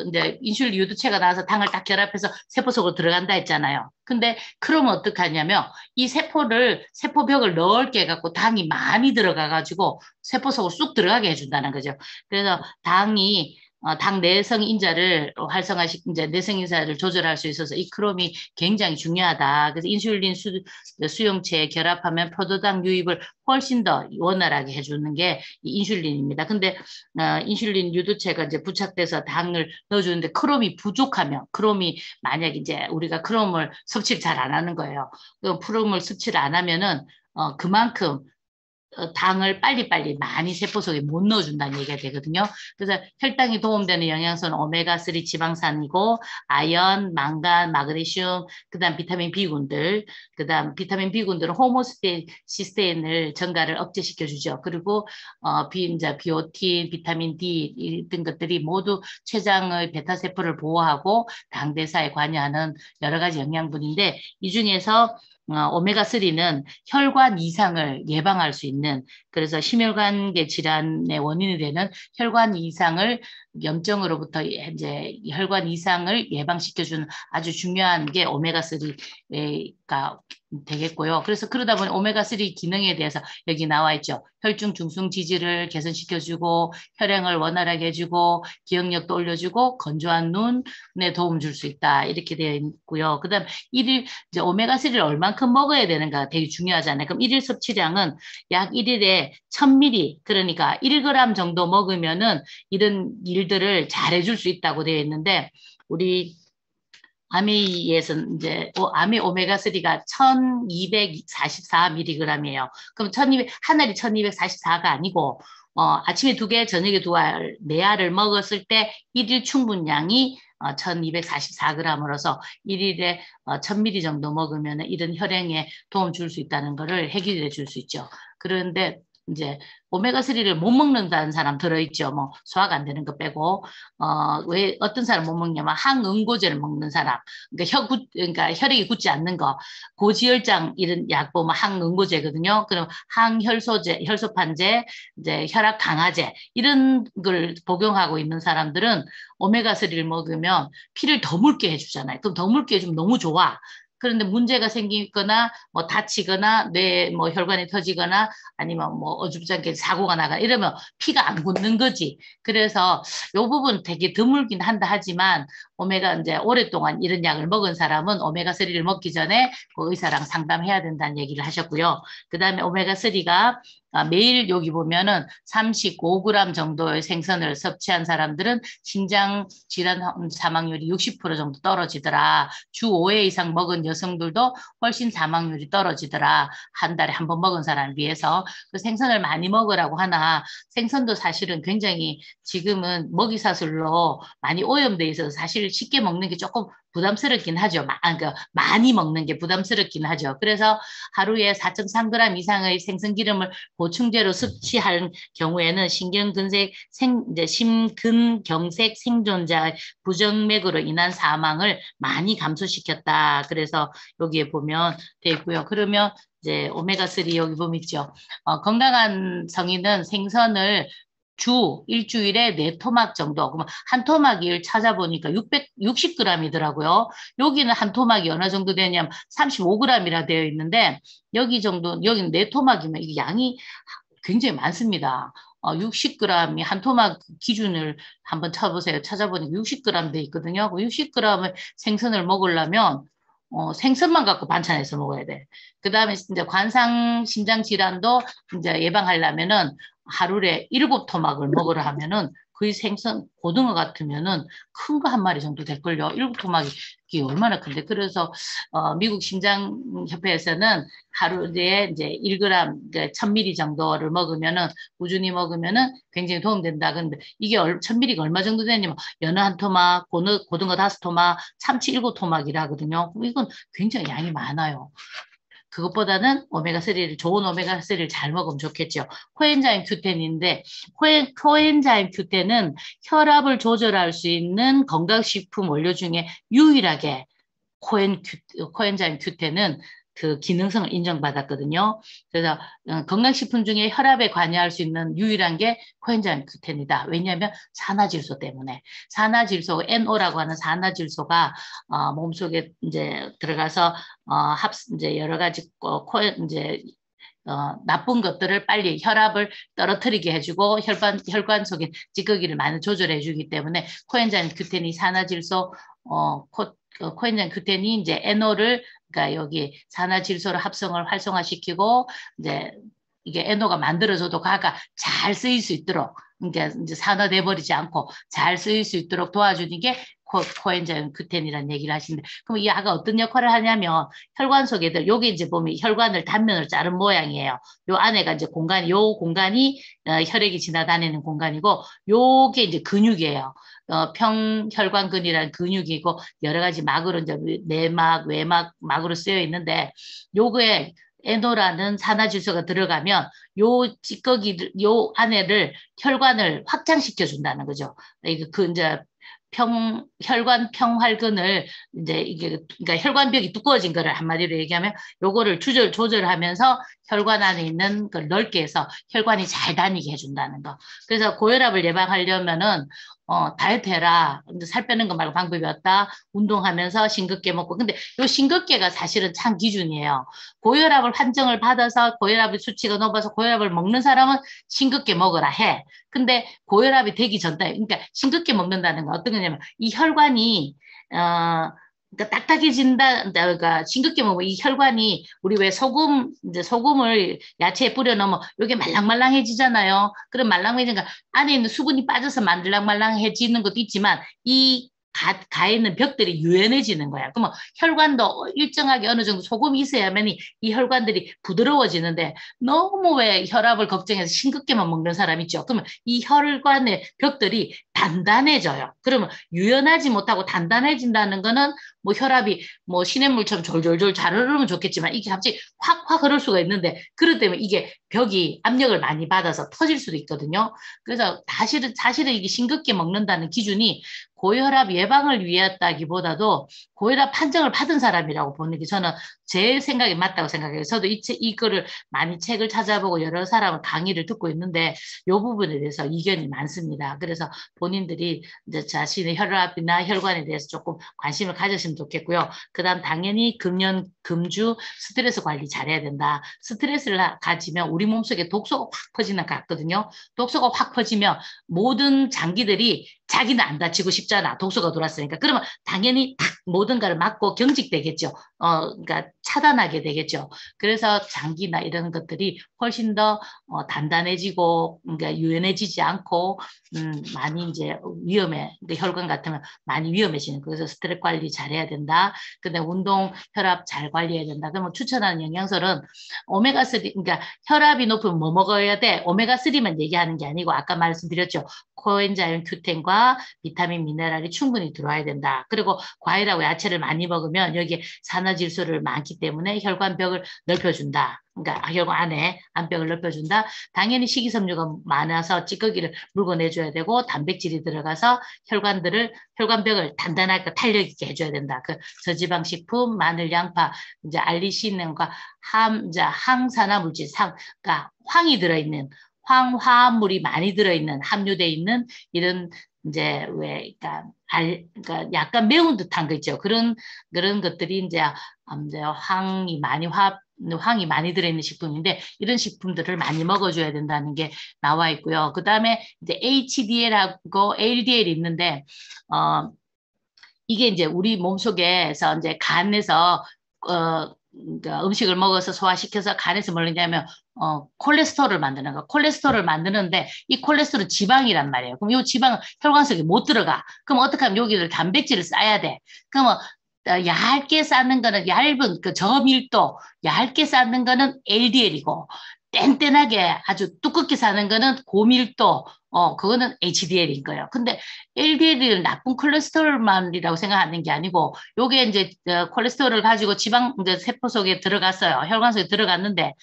이제 인슐린 유두체가 나와서 당을 딱 결합해서 세포 속으로 들어간다 했잖아요. 근데 그러면 어떡하냐면 이 세포벽을 넓게 해갖고 당이 많이 들어가가지고 세포 속으로 쑥 들어가게 해준다는 거죠. 그래서 당 내성 인자를 이제 내성 인자를 조절할 수 있어서 이 크롬이 굉장히 중요하다. 그래서 인슐린 수용체에 결합하면 포도당 유입을 훨씬 더 원활하게 해주는 게 이 인슐린입니다. 근데 인슐린 유두체가 이제 부착돼서 당을 넣어주는데 크롬이 부족하면 크롬이 만약 이제 우리가 크롬을 섭취를 잘 안 하는 거예요. 크롬을 섭취를 안 하면은 그만큼 당을 빨리빨리 많이 세포 속에 못 넣어준다는 얘기가 되거든요. 그래서 혈당이 도움되는 영양소는 오메가3 지방산이고 아연, 망간, 마그네슘, 그다음 비타민 B군들, 그다음 비타민 B군들은 호모시스테인을 증가를 억제시켜주죠. 그리고 비오틴, 비타민 D 등 것들이 모두 췌장의 베타세포를 보호하고 당대사에 관여하는 여러 가지 영양분인데 이 중에서 오메가3는 혈관 이상을 예방할 수 있는 그래서 심혈관계 질환의 원인이 되는 혈관 이상을 염증으로부터 이제 혈관 이상을 예방시켜주는 아주 중요한 게 오메가3가 되겠고요. 그래서 그러다 보니 오메가3 기능에 대해서 여기 나와 있죠. 혈중 중성 지질을 개선시켜주고 혈행을 원활하게 해주고 기억력도 올려주고 건조한 눈에 도움 줄 수 있다. 이렇게 되어 있고요. 그다음 이제 오메가3를 얼만큼 먹어야 되는가 되게 중요하잖아요. 그럼 일일 섭취량은 약 1일에 1000ml 그러니까 1g 정도 먹으면은 이런 일들을 잘 해줄 수 있다고 되어 있는데 우리 아미에서는 이제 아미 오메가3가 1244mg이에요. 그럼 한 알이 1244가 아니고 아침에 2개, 저녁에 2알, 4알을 먹었을 때 일일 충분량이 1244g으로서 일일에 1000ml 정도 먹으면 이런 혈행에 도움 줄 수 있다는 것을 해결해 줄 수 있죠. 그런데 이제 오메가3를 못 먹는다는 사람 들어있죠. 뭐 소화가 안 되는 거 빼고 왜 어떤 사람 못 먹냐면 항응고제를 먹는 사람, 그러니까 혈액이 굳지 않는 거, 고지혈장 이런 약 보면 항응고제거든요. 그럼 항혈소제, 혈소판제, 이제 혈압 강화제 이런 걸 복용하고 있는 사람들은 오메가3를 먹으면 피를 더 묽게 해주잖아요. 그럼 더 묽게 해주면 너무 좋아. 그런데 문제가 생기거나 뭐 다치거나 뇌 뭐 혈관이 터지거나 아니면 뭐 어줍잖게 사고가 나가 이러면 피가 안 굳는 거지. 그래서 요 부분 되게 드물긴 한다 하지만 오메가 이제 오랫동안 이런 약을 먹은 사람은 오메가3를 먹기 전에 그 의사랑 상담해야 된다는 얘기를 하셨고요. 그다음에 오메가3가 매일 여기 보면은 35g 정도의 생선을 섭취한 사람들은 심장 질환 사망률이 60% 정도 떨어지더라. 주 5회 이상 먹은 여성들도 훨씬 사망률이 떨어지더라. 한 달에 한 번 먹은 사람에 비해서. 그 생선을 많이 먹으라고 하나 생선도 사실은 굉장히 지금은 먹이사슬로 많이 오염돼 있어서 사실 쉽게 먹는 게 조금 부담스럽긴 하죠. 그러니까 많이 먹는 게 부담스럽긴 하죠. 그래서 하루에 4.3g 이상의 생선기름을 보충제로 섭취할 경우에는 심근경색 생존자 부정맥으로 인한 사망을 많이 감소시켰다. 그래서 여기에 보면 돼 있고요. 그러면 이제 오메가3 여기 보면 있죠. 건강한 성인은 생선을 주 일주일에 4토막 정도. 그러면 한 토막을 찾아보니까 660g이더라고요. 여기는 한 토막이 어느 정도 되냐면 35g이라 되어 있는데 여기 정도 여기는 4토막이면 이게 양이 굉장히 많습니다. 60g이 한 토막 기준을 한번 쳐보세요. 찾아보니까 60g 돼 있거든요. 그 60g의 생선을 먹으려면 생선만 갖고 반찬해서 먹어야 돼. 그 다음에 이제 관상 심장 질환도 이제 예방하려면은 하루에 7토막을 먹으라 하면은 거의 생선 고등어 같으면은 큰 거 한 마리 정도 될걸요. 7토막이 이게 얼마나 큰데. 그래서 미국 심장협회에서는 하루에 이제 1g, 1000ml 정도를 먹으면은 꾸준히 먹으면은 굉장히 도움된다. 근데 이게 1000ml가 얼마 정도 되냐면 연어 한 토막, 고등어 5토막, 참치 7토막이라 하거든요. 이건 굉장히 양이 많아요. 그것보다는 오메가3를, 좋은 오메가3를 잘 먹으면 좋겠죠. 코엔자임 Q10인데, 코엔자임 Q10은 혈압을 조절할 수 있는 건강식품 원료 중에 유일하게 코엔자임 Q10은 그 기능성을 인정받았거든요. 그래서 건강식품 중에 혈압에 관여할 수 있는 유일한 게 코엔자임 Q10이다. 왜냐하면 산화질소 때문에. 산화질소, NO라고 하는 산화질소가 몸속에 이제 들어가서 이제 여러 가지 이제 나쁜 것들을 빨리 혈압을 떨어뜨리게 해주고 혈관 속에 찌꺼기를 많이 조절해 주기 때문에 코엔자임 Q10이 산화질소 코엔자임 Q10이 이제 NO를 그러니까 여기 산화질소를 합성을 활성화시키고 이제 이게 NO가 만들어져도 가가 잘 쓰일 수 있도록 그러니까 이제 산화돼 버리지 않고 잘 쓰일 수 있도록 도와주는 게 코엔자임 Q10이라는 얘기를 하시는데 그럼 이 약가 어떤 역할을 하냐면 혈관 속에들 여기 이제 보면 혈관을 단면으로 자른 모양이에요. 요 안에가 이제 요 공간이 혈액이 지나다니는 공간이고 요게 이제 근육이에요. 평혈관근이라는 근육이고 여러 가지 막으로 이제 내막, 외막, 막으로 쓰여 있는데 요거에 에노라는 산화질소가 들어가면 요 찌꺼기들, 요 안에를 혈관을 확장시켜 준다는 거죠. 이게 이제 혈관 평활근을 이제 이게 그러니까 혈관벽이 두꺼워진 거를 한마디로 얘기하면 요거를 조절하면서 혈관 안에 있는 걸 넓게 해서 혈관이 잘 다니게 해준다는 거. 그래서 고혈압을 예방하려면은 다이어트 해라. 근데 살 빼는 거 말고 방법이 없다. 운동하면서 싱겁게 먹고. 근데 요 싱겁게가 사실은 참 기준이에요. 고혈압을 판정을 받아서 고혈압의 수치가 높아서 고혈압을 먹는 사람은 싱겁게 먹으라 해. 근데 고혈압이 되기 전에, 그러니까 싱겁게 먹는다는 건 어떤 거냐면 이 혈관이 그러니까 딱딱해진다, 그러니까 싱겁게 먹으면 이 혈관이 우리 왜 이제 소금을 야채에 뿌려 넣으면 이게 말랑말랑해지잖아요. 그럼 말랑해지니까 안에 있는 수분이 빠져서 말랑말랑해지는 것도 있지만 이 가에 있는 벽들이 유연해지는 거야. 그러면 혈관도 일정하게 어느 정도 소금이 있어야만 이 혈관들이 부드러워지는데 너무 왜 혈압을 걱정해서 싱겁게만 먹는 사람 있죠. 그러면 이 혈관의 벽들이 단단해져요. 그러면 유연하지 못하고 단단해진다는 거는 뭐 혈압이 뭐 시냇물처럼 졸졸졸 잘 흐르면 좋겠지만 이게 갑자기 확확 흐를 수가 있는데 그렇기 때문에 이게 벽이 압력을 많이 받아서 터질 수도 있거든요. 그래서 사실은 이게 싱겁게 먹는다는 기준이 고혈압 예방을 위했다기보다도 고혈압 판정을 받은 사람이라고 보는 게 저는 제 생각이 맞다고 생각해요. 저도 이거를 많이 책을 찾아보고 여러 사람을 강의를 듣고 있는데 이 부분에 대해서 이견이 많습니다. 그래서 본인들이 이제 자신의 혈압이나 혈관에 대해서 조금 관심을 가졌으면 좋겠고요. 그다음 당연히 금연, 금주, 스트레스 관리 잘해야 된다. 스트레스를 가지면 우리 몸속에 독소가 확 퍼지는 것 같거든요. 독소가 확 퍼지면 모든 장기들이 자기는 안 다치고 싶잖아. 독소가 돌았으니까. 그러면 당연히 탁 모든 거를 막고 경직되겠죠. 그러니까 차단하게 되겠죠. 그래서 장기나 이런 것들이 훨씬 더 단단해지고 그러니까 유연해지지 않고 많이 이제 위험해. 그러니까 혈관 같으면 많이 위험해지는. 그래서 스트레스 관리 잘해야 된다. 근데 운동, 혈압 잘 관리해야 된다. 그러면 추천하는 영양소는 오메가3, 그러니까 혈압이 높으면 뭐 먹어야 돼? 오메가3만 얘기하는 게 아니고 아까 말씀드렸죠. 코엔자임 Q10과 비타민, 미네랄이 충분히 들어와야 된다. 그리고 과일하고 야채를 많이 먹으면 여기에 산화질소를 많기 때문에 혈관벽을 넓혀준다. 그러니까 혈관 안에 안벽을 넓혀준다. 당연히 식이섬유가 많아서 찌꺼기를 물고내줘야 되고 단백질이 들어가서 혈관벽을 단단하게 탄력 있게 해줘야 된다. 그 저지방 식품, 마늘, 양파, 이제 알리신과 이제 항산화 물질, 그러니까 황이 들어있는 황화물이 많이 들어있는 함유돼 있는 이런 이제 왜 그러니까 약간 매운 듯한 거 있죠. 그런 것들이 이제 황이 많이 들어있는 식품인데 이런 식품들을 많이 먹어줘야 된다는 게 나와 있고요. 그 다음에 이제 HDL하고 LDL이 있는데 이게 이제 우리 몸속에서 이제 간에서 그러니까 음식을 먹어서 소화시켜서 간에서 뭘 하냐면 콜레스테롤을 만드는 거. 콜레스테롤을 만드는데 이 콜레스테롤은 지방이란 말이에요. 그럼 이 지방은 혈관 속에 못 들어가. 그럼 어떻게 하면 여기를 단백질을 쌓아야 돼. 그러면 얇게 쌓는 거는 얇은 그 저밀도 얇게 쌓는 거는 LDL이고 뗀뗀하게 아주 두껍게 사는 거는 고밀도 그거는 HDL인 거예요. 근데 LDL을 나쁜 콜레스테롤만이라고 생각하는 게 아니고 요게 이제 콜레스테롤을 가지고 지방 이제 세포 속에 들어갔어요. 혈관 속에 들어갔는데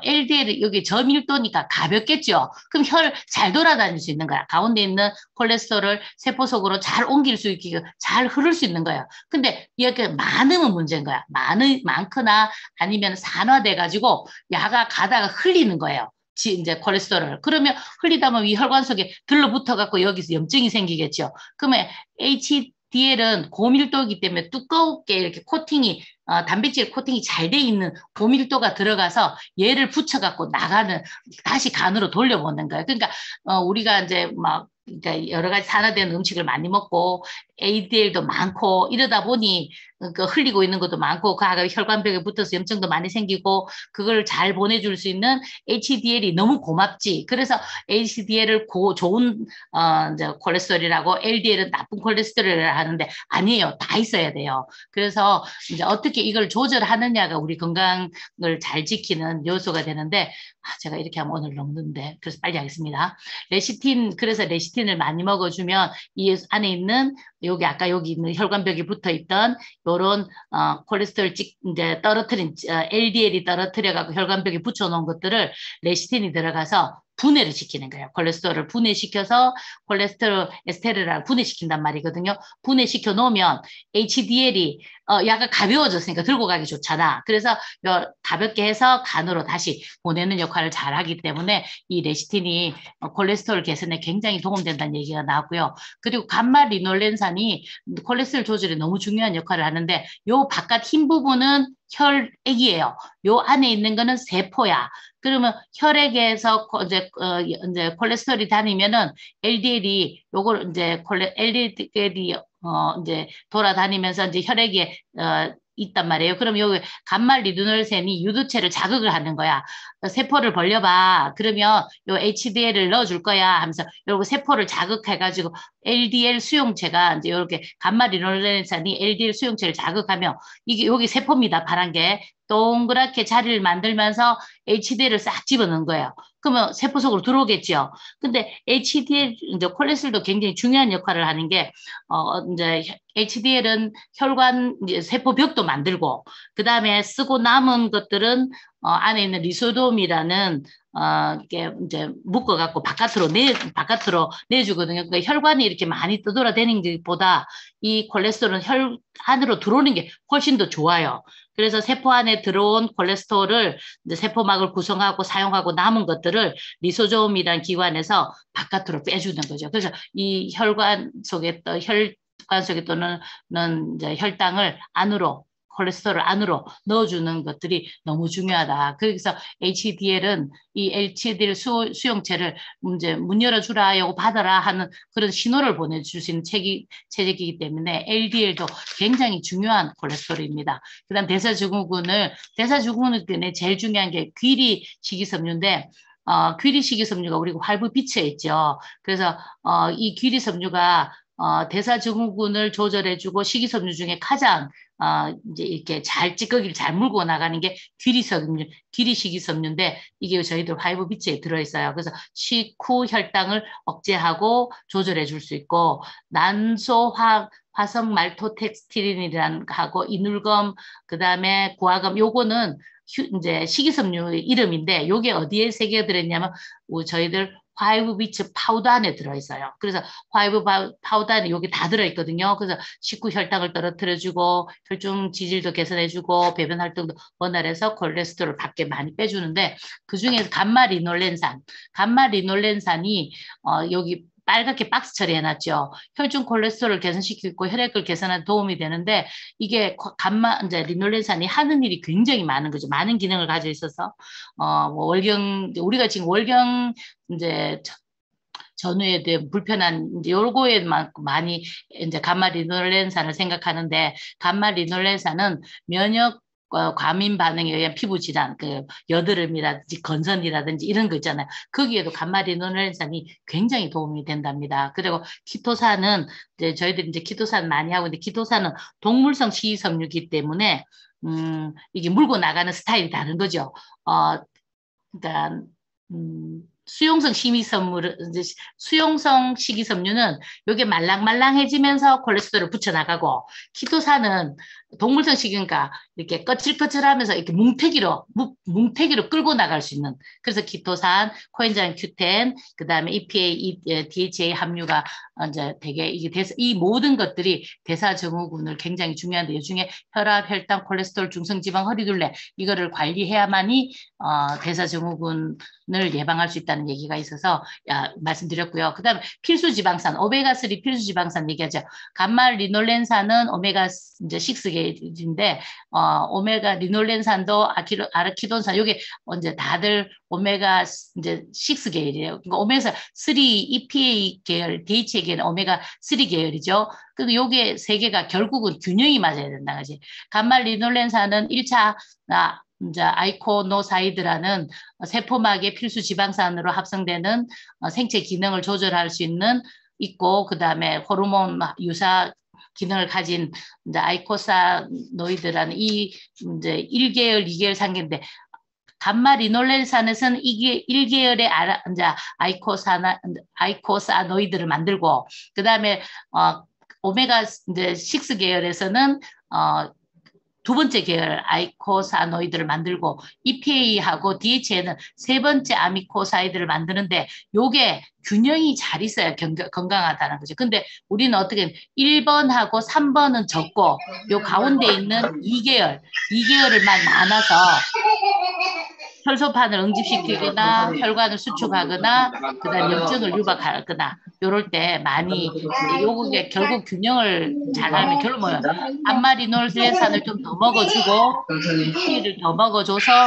LDL이 여기 저밀도니까 가볍겠죠. 그럼 혈 잘 돌아다닐 수 있는 거야. 가운데 있는 콜레스테롤을 세포 속으로 잘 옮길 수 있게 잘 흐를 수 있는 거예요. 근데 이게 많으면 문제인 거야. 많거나 아니면 산화돼 가지고 야가 가다가 흘리는 거예요. 이제 콜레스테롤. 그러면 흘리다 보면 이 혈관 속에 들러붙어 갖고 여기서 염증이 생기겠죠. 그러면 HDL은 고밀도이기 때문에 두껍게 이렇게 단백질 코팅이 잘 돼 있는 고밀도가 들어가서 얘를 붙여 갖고 다시 간으로 돌려보는 거예요. 그러니까 우리가 이제 그러니까 여러 가지 산화된 음식을 많이 먹고 ADL도 많고 이러다 보니 그 흘리고 있는 것도 많고 그 혈관벽에 붙어서 염증도 많이 생기고 그걸 잘 보내줄 수 있는 HDL이 너무 고맙지. 그래서 HDL을 좋은 이제 콜레스테롤이라고 LDL은 나쁜 콜레스테롤이라 하는데 아니에요. 다 있어야 돼요. 그래서 이제 어떻게 이걸 조절하느냐가 우리 건강을 잘 지키는 요소가 되는데 제가 이렇게 하면 오늘 넘는데 그래서 빨리 하겠습니다. 그래서 레시틴을 많이 먹어주면 이 안에 있는 여기 있는 혈관벽에 붙어 있던 요런 콜레스테롤 이제 떨어뜨린 LDL이 떨어뜨려갖고 혈관벽에 붙여놓은 것들을 레시틴이 들어가서 분해를 시키는 거예요. 콜레스테롤을 분해시켜서 콜레스테롤 에스테르를 분해시킨단 말이거든요. 분해시켜 놓으면 HDL이 약간 가벼워졌으니까 들고 가기 좋잖아. 그래서 가볍게 해서 간으로 다시 보내는 역할을 잘 하기 때문에 이 레시틴이 콜레스테롤 개선에 굉장히 도움된다는 얘기가 나왔고요. 그리고 감마 리놀렌산이 콜레스테롤 조절에 너무 중요한 역할을 하는데 요 바깥 흰 부분은 혈액이에요. 요 안에 있는 거는 세포야. 그러면 혈액에서 이제 콜레스테롤이 다니면은 LDL이 요걸 이제 LDL이 이제 돌아다니면서 이제 혈액에 있단 말이에요. 그럼 여기 간말 리두널센이 유두체를 자극을 하는 거야. 세포를 벌려봐. 그러면 요 HDL을 넣어줄 거야 하면서 요거 세포를 자극해가지고 LDL 수용체가 이제 이렇게 간말 리두널센이 LDL 수용체를 자극하며 이게 여기 세포입니다. 파란 게 동그랗게 자리를 만들면서 HDL을 싹 집어넣은 거예요. 그러면 세포 속으로 들어오겠죠. 근데 HDL 이제 콜레스테롤도 굉장히 중요한 역할을 하는 게 이제 HDL은 혈관 이제 세포벽도 만들고 그다음에 쓰고 남은 것들은 안에 있는 리소돔이라는 이게 이제 묶어갖고 바깥으로 내주거든요. 그러니까 혈관이 이렇게 많이 떠돌아다니는 것보다 이 콜레스테롤은 혈 안으로 들어오는 게 훨씬 더 좋아요. 그래서 세포 안에 들어온 콜레스테롤을 이제 세포막을 구성하고 사용하고 남은 것들을 리소솜이라는 기관에서 바깥으로 빼주는 거죠. 그래서 이 혈관 속에 또는 이제 혈당을 안으로 콜레스테롤 안으로 넣어주는 것들이 너무 중요하다. 그래서 HDL은 이 HDL 수용체를 이제 문 열어주라, 요거 받아라 하는 그런 신호를 보내줄 수 있는 체제이기 때문에 LDL도 굉장히 중요한 콜레스테롤입니다. 그다음 대사증후군에 제일 중요한 게 귀리 식이섬유인데 귀리 식이섬유가 우리 활부비치에 있죠. 그래서 이 귀리 섬유가 대사증후군을 조절해주고 식이섬유 중에 가장 이제 이렇게 찌꺼기를 잘 물고 나가는 게 귀리 식이섬유인데 이게 저희들 화이브비치에 들어있어요. 그래서 식후 혈당을 억제하고 조절해 줄 수 있고 화성 말토텍스티린이라는 하고 이눌검 그다음에 구화검 요거는 이제 식이섬유 이름인데 요게 어디에 새겨 들었냐면 저희들 화이브 비츠 파우더 안에 들어있어요. 그래서 화이브 파우더 안에 여기 다 들어있거든요. 그래서 식후 혈당을 떨어뜨려주고 혈중 지질도 개선해주고 배변 활동도 원활해서 콜레스테롤 밖에 많이 빼주는데 그중에서 감마리놀렌산이 여기 빨갛게 박스 처리해놨죠. 혈중 콜레스테롤을 개선시키고 혈액을 개선하는 도움이 되는데 이게 이제 리놀렌산이 하는 일이 굉장히 많은 거죠. 많은 기능을 가지고 있어서 뭐 우리가 지금 월경 이제 전후에 대한 불편한 이제 요거에 많이 이제 감마리놀렌산을 생각하는데 감마리놀렌산은 면역 과민 반응에 의한 피부 질환, 여드름이라든지 건선이라든지 이런 거 있잖아요. 거기에도 감마리놀렌산이 굉장히 도움이 된답니다. 그리고 키토산은 이제 저희들이 이제 키토산 많이 하고 있는데 키토산은 동물성 식이섬유이기 때문에 이게 물고 나가는 스타일이 다른 거죠. 그러니까 수용성 식이섬유는 이게 말랑말랑해지면서 콜레스테롤을 붙여나가고 키토산은 동물성 식이니까 이렇게 거칠거칠하면서 이렇게 뭉태기로 끌고 나갈 수 있는 그래서 키토산, 코엔자임 Q10, 그다음에 EPA, DHA 함유가 이제 되게 이 모든 것들이 대사증후군을 굉장히 중요한데 이 중에 혈압, 혈당, 콜레스테롤, 중성지방, 허리둘레 이거를 관리해야만이 대사증후군을 예방할 수 있다는 얘기가 있어서 말씀드렸고요. 그다음에 필수지방산, 오메가3 필수지방산 얘기하죠. 감말리놀렌산은 오메가 이제 6계열인데 오메가 리놀렌산도 아르키돈산 이게 이제 다들 오메가 이제 6계열이에요. 그러니까 오메가3 EPA 계열, DHA 계열, 오메가 3 계열이죠. 그리고 요게 세 개가 결국은 균형이 맞아야 된다 그지. 감말리놀렌산은 1차 이제 아이코노사이드라는 세포막의 필수 지방산으로 합성되는 생체 기능을 조절할 수 있고 그다음에 호르몬 유사 기능을 가진 이제 아이코사노이드라는 이 이제 1계열, 2계열, 3계열인데 감마리놀렌산에서는 이게 1계열의 이제 아이코사노이드를 만들고 그다음에 오메가 이제 6 계열에서는 두 번째 계열 아이코사노이드를 만들고 EPA하고 DHA는 세 번째 아미코사이드를 만드는데 요게 균형이 잘 있어야 건강하다는 거죠. 근데 우리는 어떻게 1번하고 3번은 적고 요 가운데 있는 2계열을만 나눠서 혈소판을 응집시키거나 혈관을 수축하거나 그다음 염증을 유발하거나 요럴 때 많이 이제 요게 결국 균형을 잘하면 결론 뭐예요? 암마리놀레산을 좀 더 먹어주고 EP를 더 먹어줘서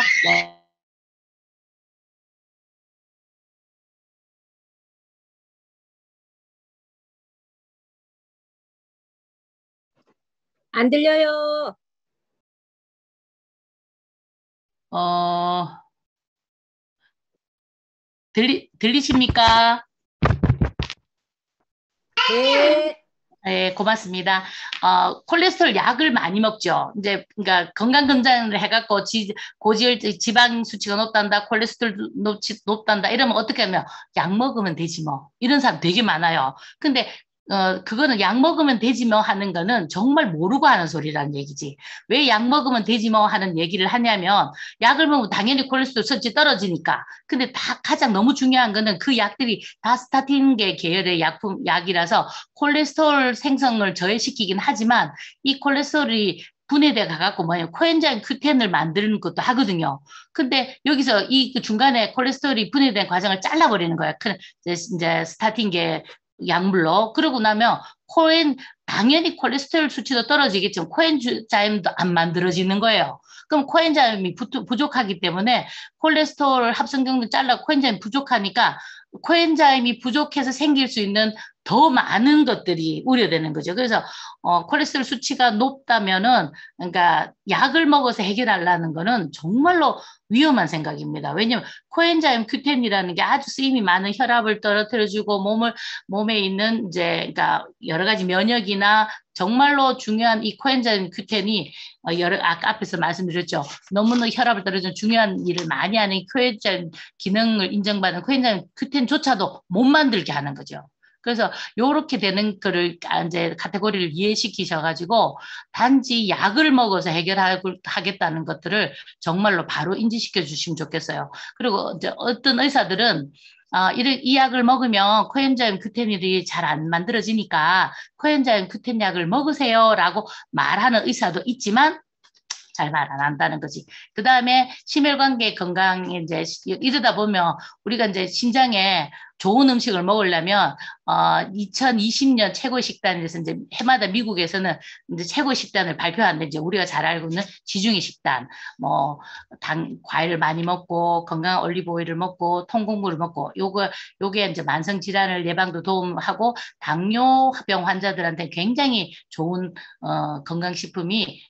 안 들려요. 어, 들리십니까? 네. 네, 고맙습니다. 콜레스테롤 약을 많이 먹죠. 이제, 그러니까 건강검진을 해갖고 고지혈 지방 수치가 높단다, 콜레스테롤 높단다, 이러면 어떻게 하면 약 먹으면 되지 뭐. 이런 사람 되게 많아요. 근데, 그거는 약 먹으면 되지 뭐 하는 거는 정말 모르고 하는 소리라는 얘기지. 왜 약 먹으면 되지 뭐 하는 얘기를 하냐면, 약을 먹으면 당연히 콜레스테롤 수치 떨어지니까. 근데 가장 너무 중요한 거는 그 약들이 다 스타틴계 계열의 약이라서 콜레스테롤 생성을 저해시키긴 하지만 이 콜레스테롤이 분해돼 가갖고 뭐예요? 코엔자임 Q10을 만드는 것도 하거든요. 근데 여기서 이 중간에 콜레스테롤이 분해된 과정을 잘라버리는 거야. 이제 스타틴계 약물로. 그러고 나면 당연히 콜레스테롤 수치도 떨어지겠지만 코엔자임도 안 만들어지는 거예요. 그럼 코엔자임이 부족하기 때문에 콜레스테롤 합성경도 잘라 코엔자임 부족하니까 코엔자임이 부족해서 생길 수 있는 더 많은 것들이 우려되는 거죠. 그래서 콜레스테롤 수치가 높다면은 그러니까 약을 먹어서 해결하려는 거는 정말로 위험한 생각입니다. 왜냐하면 코엔자임 Q10이라는 게 아주 쓰임이 많은 혈압을 떨어뜨려주고 몸에 있는 이제 그러니까 여러 가지 면역이나 정말로 중요한 이 코엔자임 Q10이 아까 앞에서 말씀드렸죠. 너무나 혈압을 떨어주는 중요한 일을 많이 하는 코엔자임 기능을 인정받은 코엔자임 Q10조차도 못 만들게 하는 거죠. 그래서 요렇게 되는 거를 이제 카테고리를 이해시키셔가지고 단지 약을 먹어서 해결하겠다는 것들을 정말로 바로 인지시켜 주시면 좋겠어요. 그리고 이제 어떤 의사들은 이 약을 먹으면 코엔자임 Q10이 잘 안 만들어지니까 코엔자임 Q10 약을 먹으세요라고 말하는 의사도 있지만 잘 말 안 한다는 거지. 그 다음에 심혈관계 건강에 이제 이러다 보면 우리가 이제 심장에 좋은 음식을 먹으려면 2020년 최고 식단에서 이제 해마다 미국에서는 이제 최고 식단을 발표하는데 이제 우리가 잘 알고 있는 지중해 식단, 뭐 과일을 많이 먹고 건강한 올리브 오일을 먹고 통곡물을 먹고 요게 이제 만성 질환을 예방도 도움하고 당뇨병 환자들한테 굉장히 좋은 건강 식단이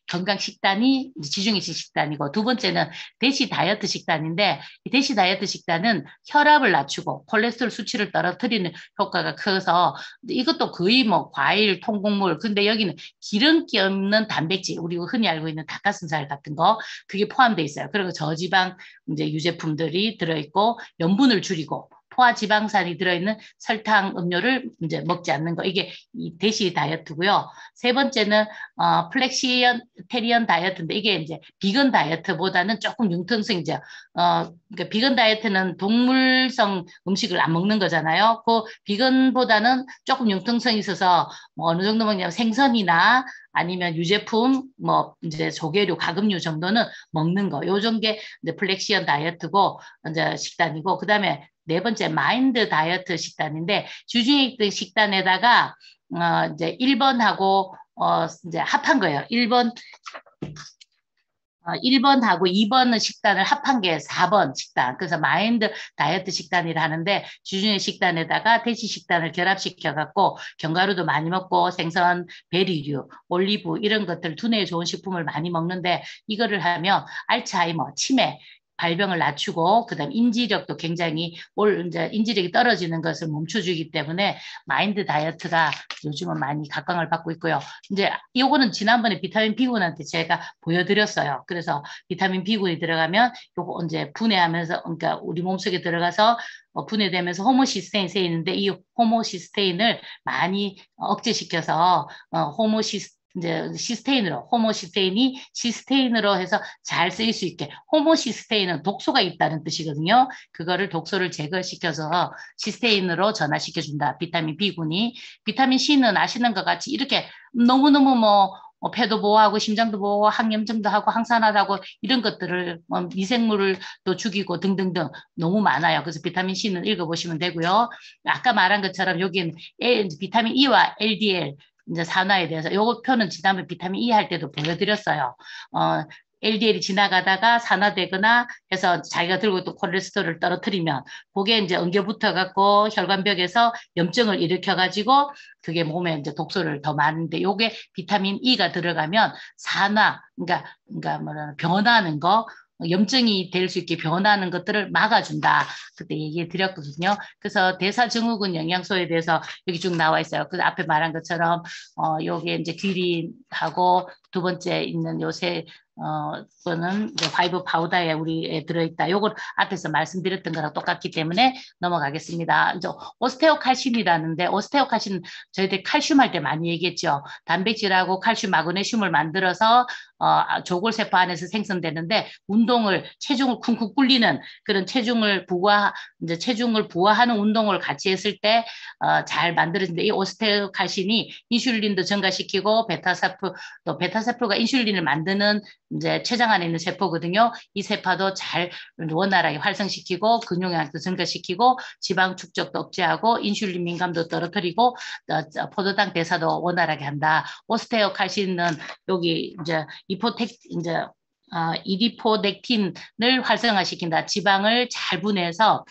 지중해 식단이고 두 번째는 대시 다이어트 식단인데 이 대시 다이어트 식단은 혈압을 낮추고 콜레스테롤 수치를 떨어뜨리는 효과가 커서 이것도 거의 뭐 과일, 통곡물 근데 여기는 기름기 없는 단백질 우리 흔히 알고 있는 닭가슴살 같은 거 그게 포함되어 있어요. 그리고 저지방 이제 유제품들이 들어있고 염분을 줄이고 포화지방산이 들어있는 설탕 음료를 이제 먹지 않는 거 이게 이 대시 다이어트고요. 세 번째는 플렉시테리언 다이어트인데 이게 이제 비건 다이어트보다는 조금 융통성이죠. 그러니까 비건 다이어트는 동물성 음식을 안 먹는 거잖아요. 그 비건보다는 조금 융통성이 있어서 뭐 어느 정도 먹냐면 생선이나 아니면 유제품, 뭐 이제 조개류, 가금류 정도는 먹는 거. 요런 게 이제 플렉시언 다이어트고 이제 식단이고 그다음에 네 번째 마인드 다이어트 식단인데 주중에 있던 식단에다가 이제 1번하고 이제 합한 거예요. 1번하고 2번은 식단을 합한 게 4번 식단. 그래서 마인드 다이어트 식단이라 하는데 주중에 식단에다가 대시 식단을 결합시켜 갖고 견과류도 많이 먹고 생선, 베리류, 올리브 이런 것들 두뇌에 좋은 식품을 많이 먹는데 이거를 하면 알츠하이머, 치매 발병을 낮추고 그다음 인지력도 굉장히 이제 인지력이 떨어지는 것을 멈춰주기 때문에 마인드 다이어트가 요즘은 많이 각광을 받고 있고요. 이제 요거는 지난번에 비타민 B군한테 제가 보여드렸어요. 그래서 비타민 B군이 들어가면 요거 이제 분해하면서 그러니까 우리 몸속에 들어가서 분해되면서 호모시스테인 세인인데 이 호모시스테인을 많이 억제시켜서 이제 호모시스테인이 시스테인으로 해서 잘 쓰일 수 있게 호모시스테인은 독소가 있다는 뜻이거든요. 그거를 독소를 제거시켜서 시스테인으로 전환시켜준다. 비타민 B군이 비타민 C는 아시는 것 같이 이렇게 너무너무 폐도 보호하고 심장도 보호하고 항염증도 하고 항산화하고 이런 것들을 미생물을 또 죽이고 등등등 너무 많아요. 그래서 비타민 C는 읽어보시면 되고요. 아까 말한 것처럼 여기는 비타민 E와 LDL 이제 산화에 대해서 요거 표는 지난번 비타민 E 할 때도 보여드렸어요. LDL이 지나가다가 산화되거나 해서 자기가 들고 또 콜레스테롤을 떨어뜨리면 그게 이제 엉겨 붙어갖고 혈관벽에서 염증을 일으켜가지고 그게 몸에 이제 독소를 더 많은데 요게 비타민 E가 들어가면 산화, 그러니까 뭐라 변하는 거 염증이 될 수 있게 변하는 것들을 막아준다. 그때 얘기해 드렸거든요. 그래서 대사증후군 영양소에 대해서 여기 쭉 나와 있어요. 그 앞에 말한 것처럼 요게 이제 귀린하고 두 번째 있는 요새 그거는 이제 파이브 파우더에 우리에 들어있다. 요걸 앞에서 말씀드렸던 거랑 똑같기 때문에 넘어가겠습니다. 이제 오스테오칼슘이라는데 오스테오칼슘 저희들 칼슘 할 때 많이 얘기했죠. 단백질하고 칼슘, 마그네슘을 만들어서 조골세포 안에서 생성되는데 운동을 체중을 쿵쿵 굴리는 그런 체중을 부하하는 운동을 같이 했을 때 잘 만들어진다. 이 오스테오칼슘이 인슐린도 증가시키고 베타세포가 인슐린을 만드는 이제 췌장 안에 있는 세포거든요. 이 세포도 잘 원활하게 활성시키고 근육량도 증가시키고 지방 축적도 억제하고 인슐린 민감도 떨어뜨리고 포도당 대사도 원활하게 한다. 오스테오칼슘은 여기 이제 이디포넥틴을 활성화시킨다. 지방을 잘 분해해서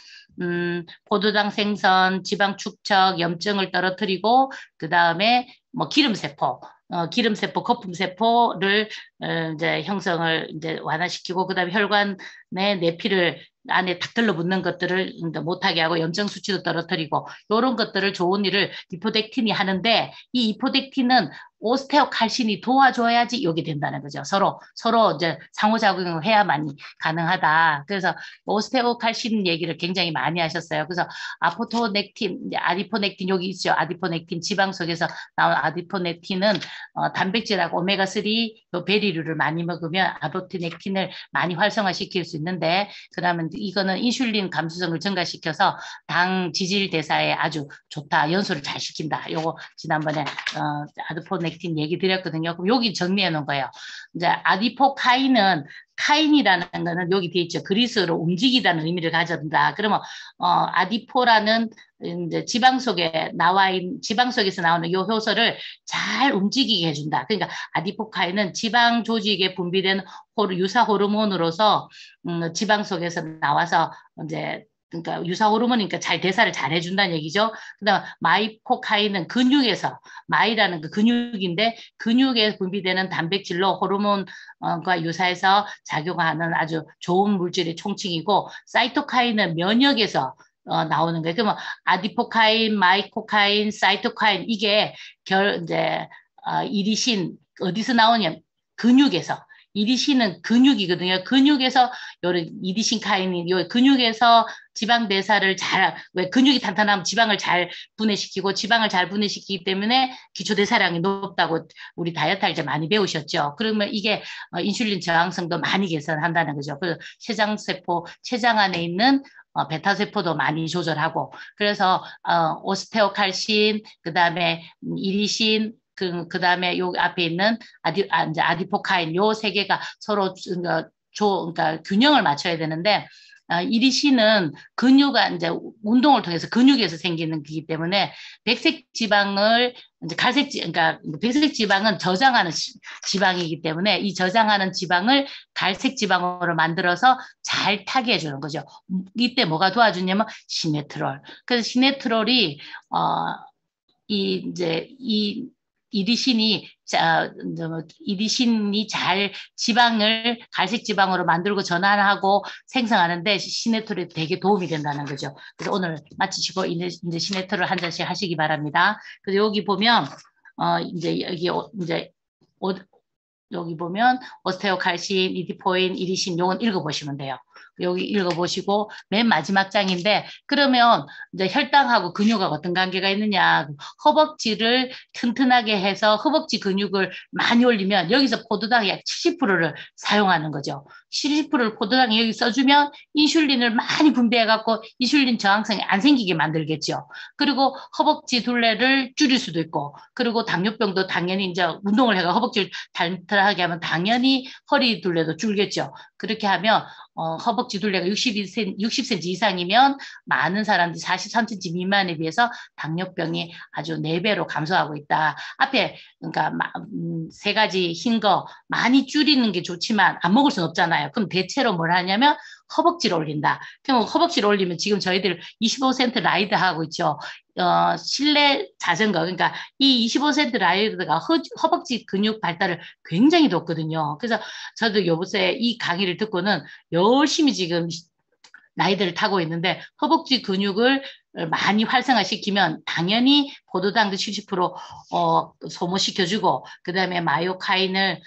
포도당 생선, 지방 축적, 염증을 떨어뜨리고 그 다음에 뭐 기름세포, 거품세포를 이제 형성을 이제 완화시키고 그다음에 혈관에 내피를 안에 탁 들러붙는 것들을 못하게 하고 염증 수치도 떨어뜨리고 이런 것들을 좋은 일을 이포덱틴이 하는데 이 이포덱틴은 오스테오칼슘이 도와줘야지 여기 된다는 거죠. 서로 이제 상호작용을 해야만이 가능하다. 그래서 오스테오칼슘 얘기를 굉장히 많이 하셨어요. 그래서 아포토넥틴, 아디포넥틴 여기 있죠. 아디포넥틴 지방 속에서 나온 아디포넥틴은 단백질하고 오메가3 베리류를 많이 먹으면 아포토넥틴을 많이 활성화시킬 수 있는데 그다음에 이거는 인슐린 감수성을 증가시켜서 당 지질 대사에 아주 좋다. 연소를 잘 시킨다. 요거 지난번에 아디포넥틴 얘기 드렸거든요. 그럼 여기 정리해 놓은 거예요. 이제 아디포카인은 카인이라는 거는 여기 돼 있죠. 그리스로 움직이다는 의미를 가져온다. 그러면 아디포라는 이제 지방 속에서 나오는 요 효소를 잘 움직이게 해준다. 그러니까 아디포카인은 지방 조직에 분비된 유사 호르몬으로서 지방 속에서 나와서 이제 그러니까 유사 호르몬이니까 잘 대사를 잘 해준다는 얘기죠. 그다음 마이코카인은 마이라는 그 근육인데 근육에 분비되는 단백질로 호르몬과 유사해서 작용하는 아주 좋은 물질의 총칭이고 사이토카인은 면역에서 나오는 거예요. 그러면 아디포카인, 마이코카인, 사이토카인 이게 이제 이리신 어디서 나오냐면 근육에서. 이리신은 근육이거든요. 근육에서 요런 이리신 카인이 요 근육에서 지방 대사를 왜 근육이 탄탄하면 지방을 잘 분해시키고 지방을 잘 분해시키기 때문에 기초 대사량이 높다고 우리 다이어트 할 때 많이 배우셨죠. 그러면 이게 인슐린 저항성도 많이 개선한다는 거죠. 그래서 췌장 안에 있는 베타세포도 많이 조절하고 그래서 오스테오칼신 그다음에 이리신 그 다음에 요 앞에 있는 이제 아디포카인 요 세 개가 서로 그러니까 균형을 맞춰야 되는데 이리신은 이제 운동을 통해서 근육에서 생기는 거기 때문에 백색 지방을 이제 그러니까 백색 지방은 저장하는 지방이기 때문에 이 저장하는 지방을 갈색 지방으로 만들어서 잘 타게 해주는 거죠. 이때 뭐가 도와주냐면 시네트롤. 그래서 시네트롤이 이리신이 잘 지방을 갈색 지방으로 만들고 전환하고 생성하는데 시네톨이 되게 도움이 된다는 거죠. 그래서 오늘 마치시고 이제 시네톨을 한 잔씩 하시기 바랍니다. 그래서 여기 보면 여기 보면 오스테오칼신, 이디포인, 이리신 요건 읽어보시면 돼요. 여기 읽어보시고 맨 마지막 장인데 그러면 이제 혈당하고 근육하고 어떤 관계가 있느냐 허벅지를 튼튼하게 해서 허벅지 근육을 많이 올리면 여기서 포도당 약 70%를 사용하는 거죠. 70%를 포도당에 여기 써주면 인슐린을 많이 분비해갖고 인슐린 저항성이 안 생기게 만들겠죠. 그리고 허벅지 둘레를 줄일 수도 있고 그리고 당뇨병도 당연히 이제 운동을 해가 허벅지를 튼튼하게 하면 당연히 허리 둘레도 줄겠죠. 그렇게 하면 허벅지 둘레가 60cm 이상이면 많은 사람들이 43cm 미만에 비해서 당뇨병이 아주 4배로 감소하고 있다. 앞에 그러니까 세 가지 흰 거 많이 줄이는 게 좋지만 안 먹을 수는 없잖아요. 그럼 대체로 뭘 하냐면 허벅지를 올린다. 그럼 허벅지를 올리면 지금 저희들 25센트 라이드 하고 있죠. 실내 자전거, 그러니까 이 25센트 라이드가 허벅지 근육 발달을 굉장히 돕거든요. 그래서 저도 요새 이 강의를 듣고는 열심히 지금 라이드를 타고 있는데 허벅지 근육을 많이 활성화시키면 당연히 포도당도 70% 소모시켜주고 그다음에 마요카인을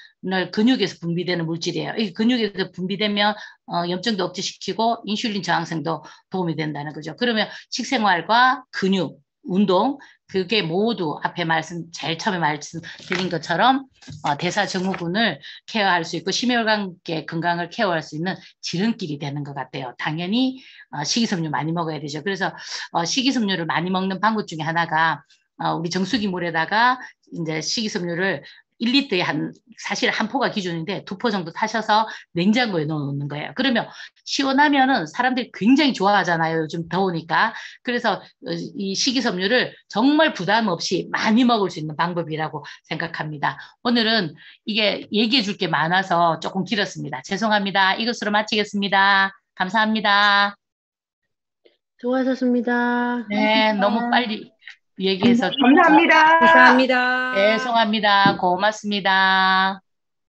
근육에서 분비되는 물질이에요. 이 근육에서 분비되면 염증도 억제시키고 인슐린 저항성도 도움이 된다는 거죠. 그러면 식생활과 근육, 운동 그게 모두 앞에 제일 처음에 말씀드린 것처럼 대사증후군을 케어할 수 있고 심혈관계 건강을 케어할 수 있는 지름길이 되는 것 같아요. 당연히 식이섬유 많이 먹어야 되죠. 그래서 식이섬유를 많이 먹는 방법 중에 하나가 우리 정수기 물에다가 이제 식이섬유를 1리터에 사실 한 포가 기준인데 2포 정도 타셔서 냉장고에 넣어놓는 거예요. 그러면 시원하면은 사람들이 굉장히 좋아하잖아요. 요즘 더우니까. 그래서 이 식이섬유를 정말 부담 없이 많이 먹을 수 있는 방법이라고 생각합니다. 오늘은 이게 얘기해 줄 게 많아서 조금 길었습니다. 죄송합니다. 이것으로 마치겠습니다. 감사합니다. 수고하셨습니다. 네, 너무 빨리 얘기해서 감사합니다. 감사합니다. 죄송합니다. 고맙습니다.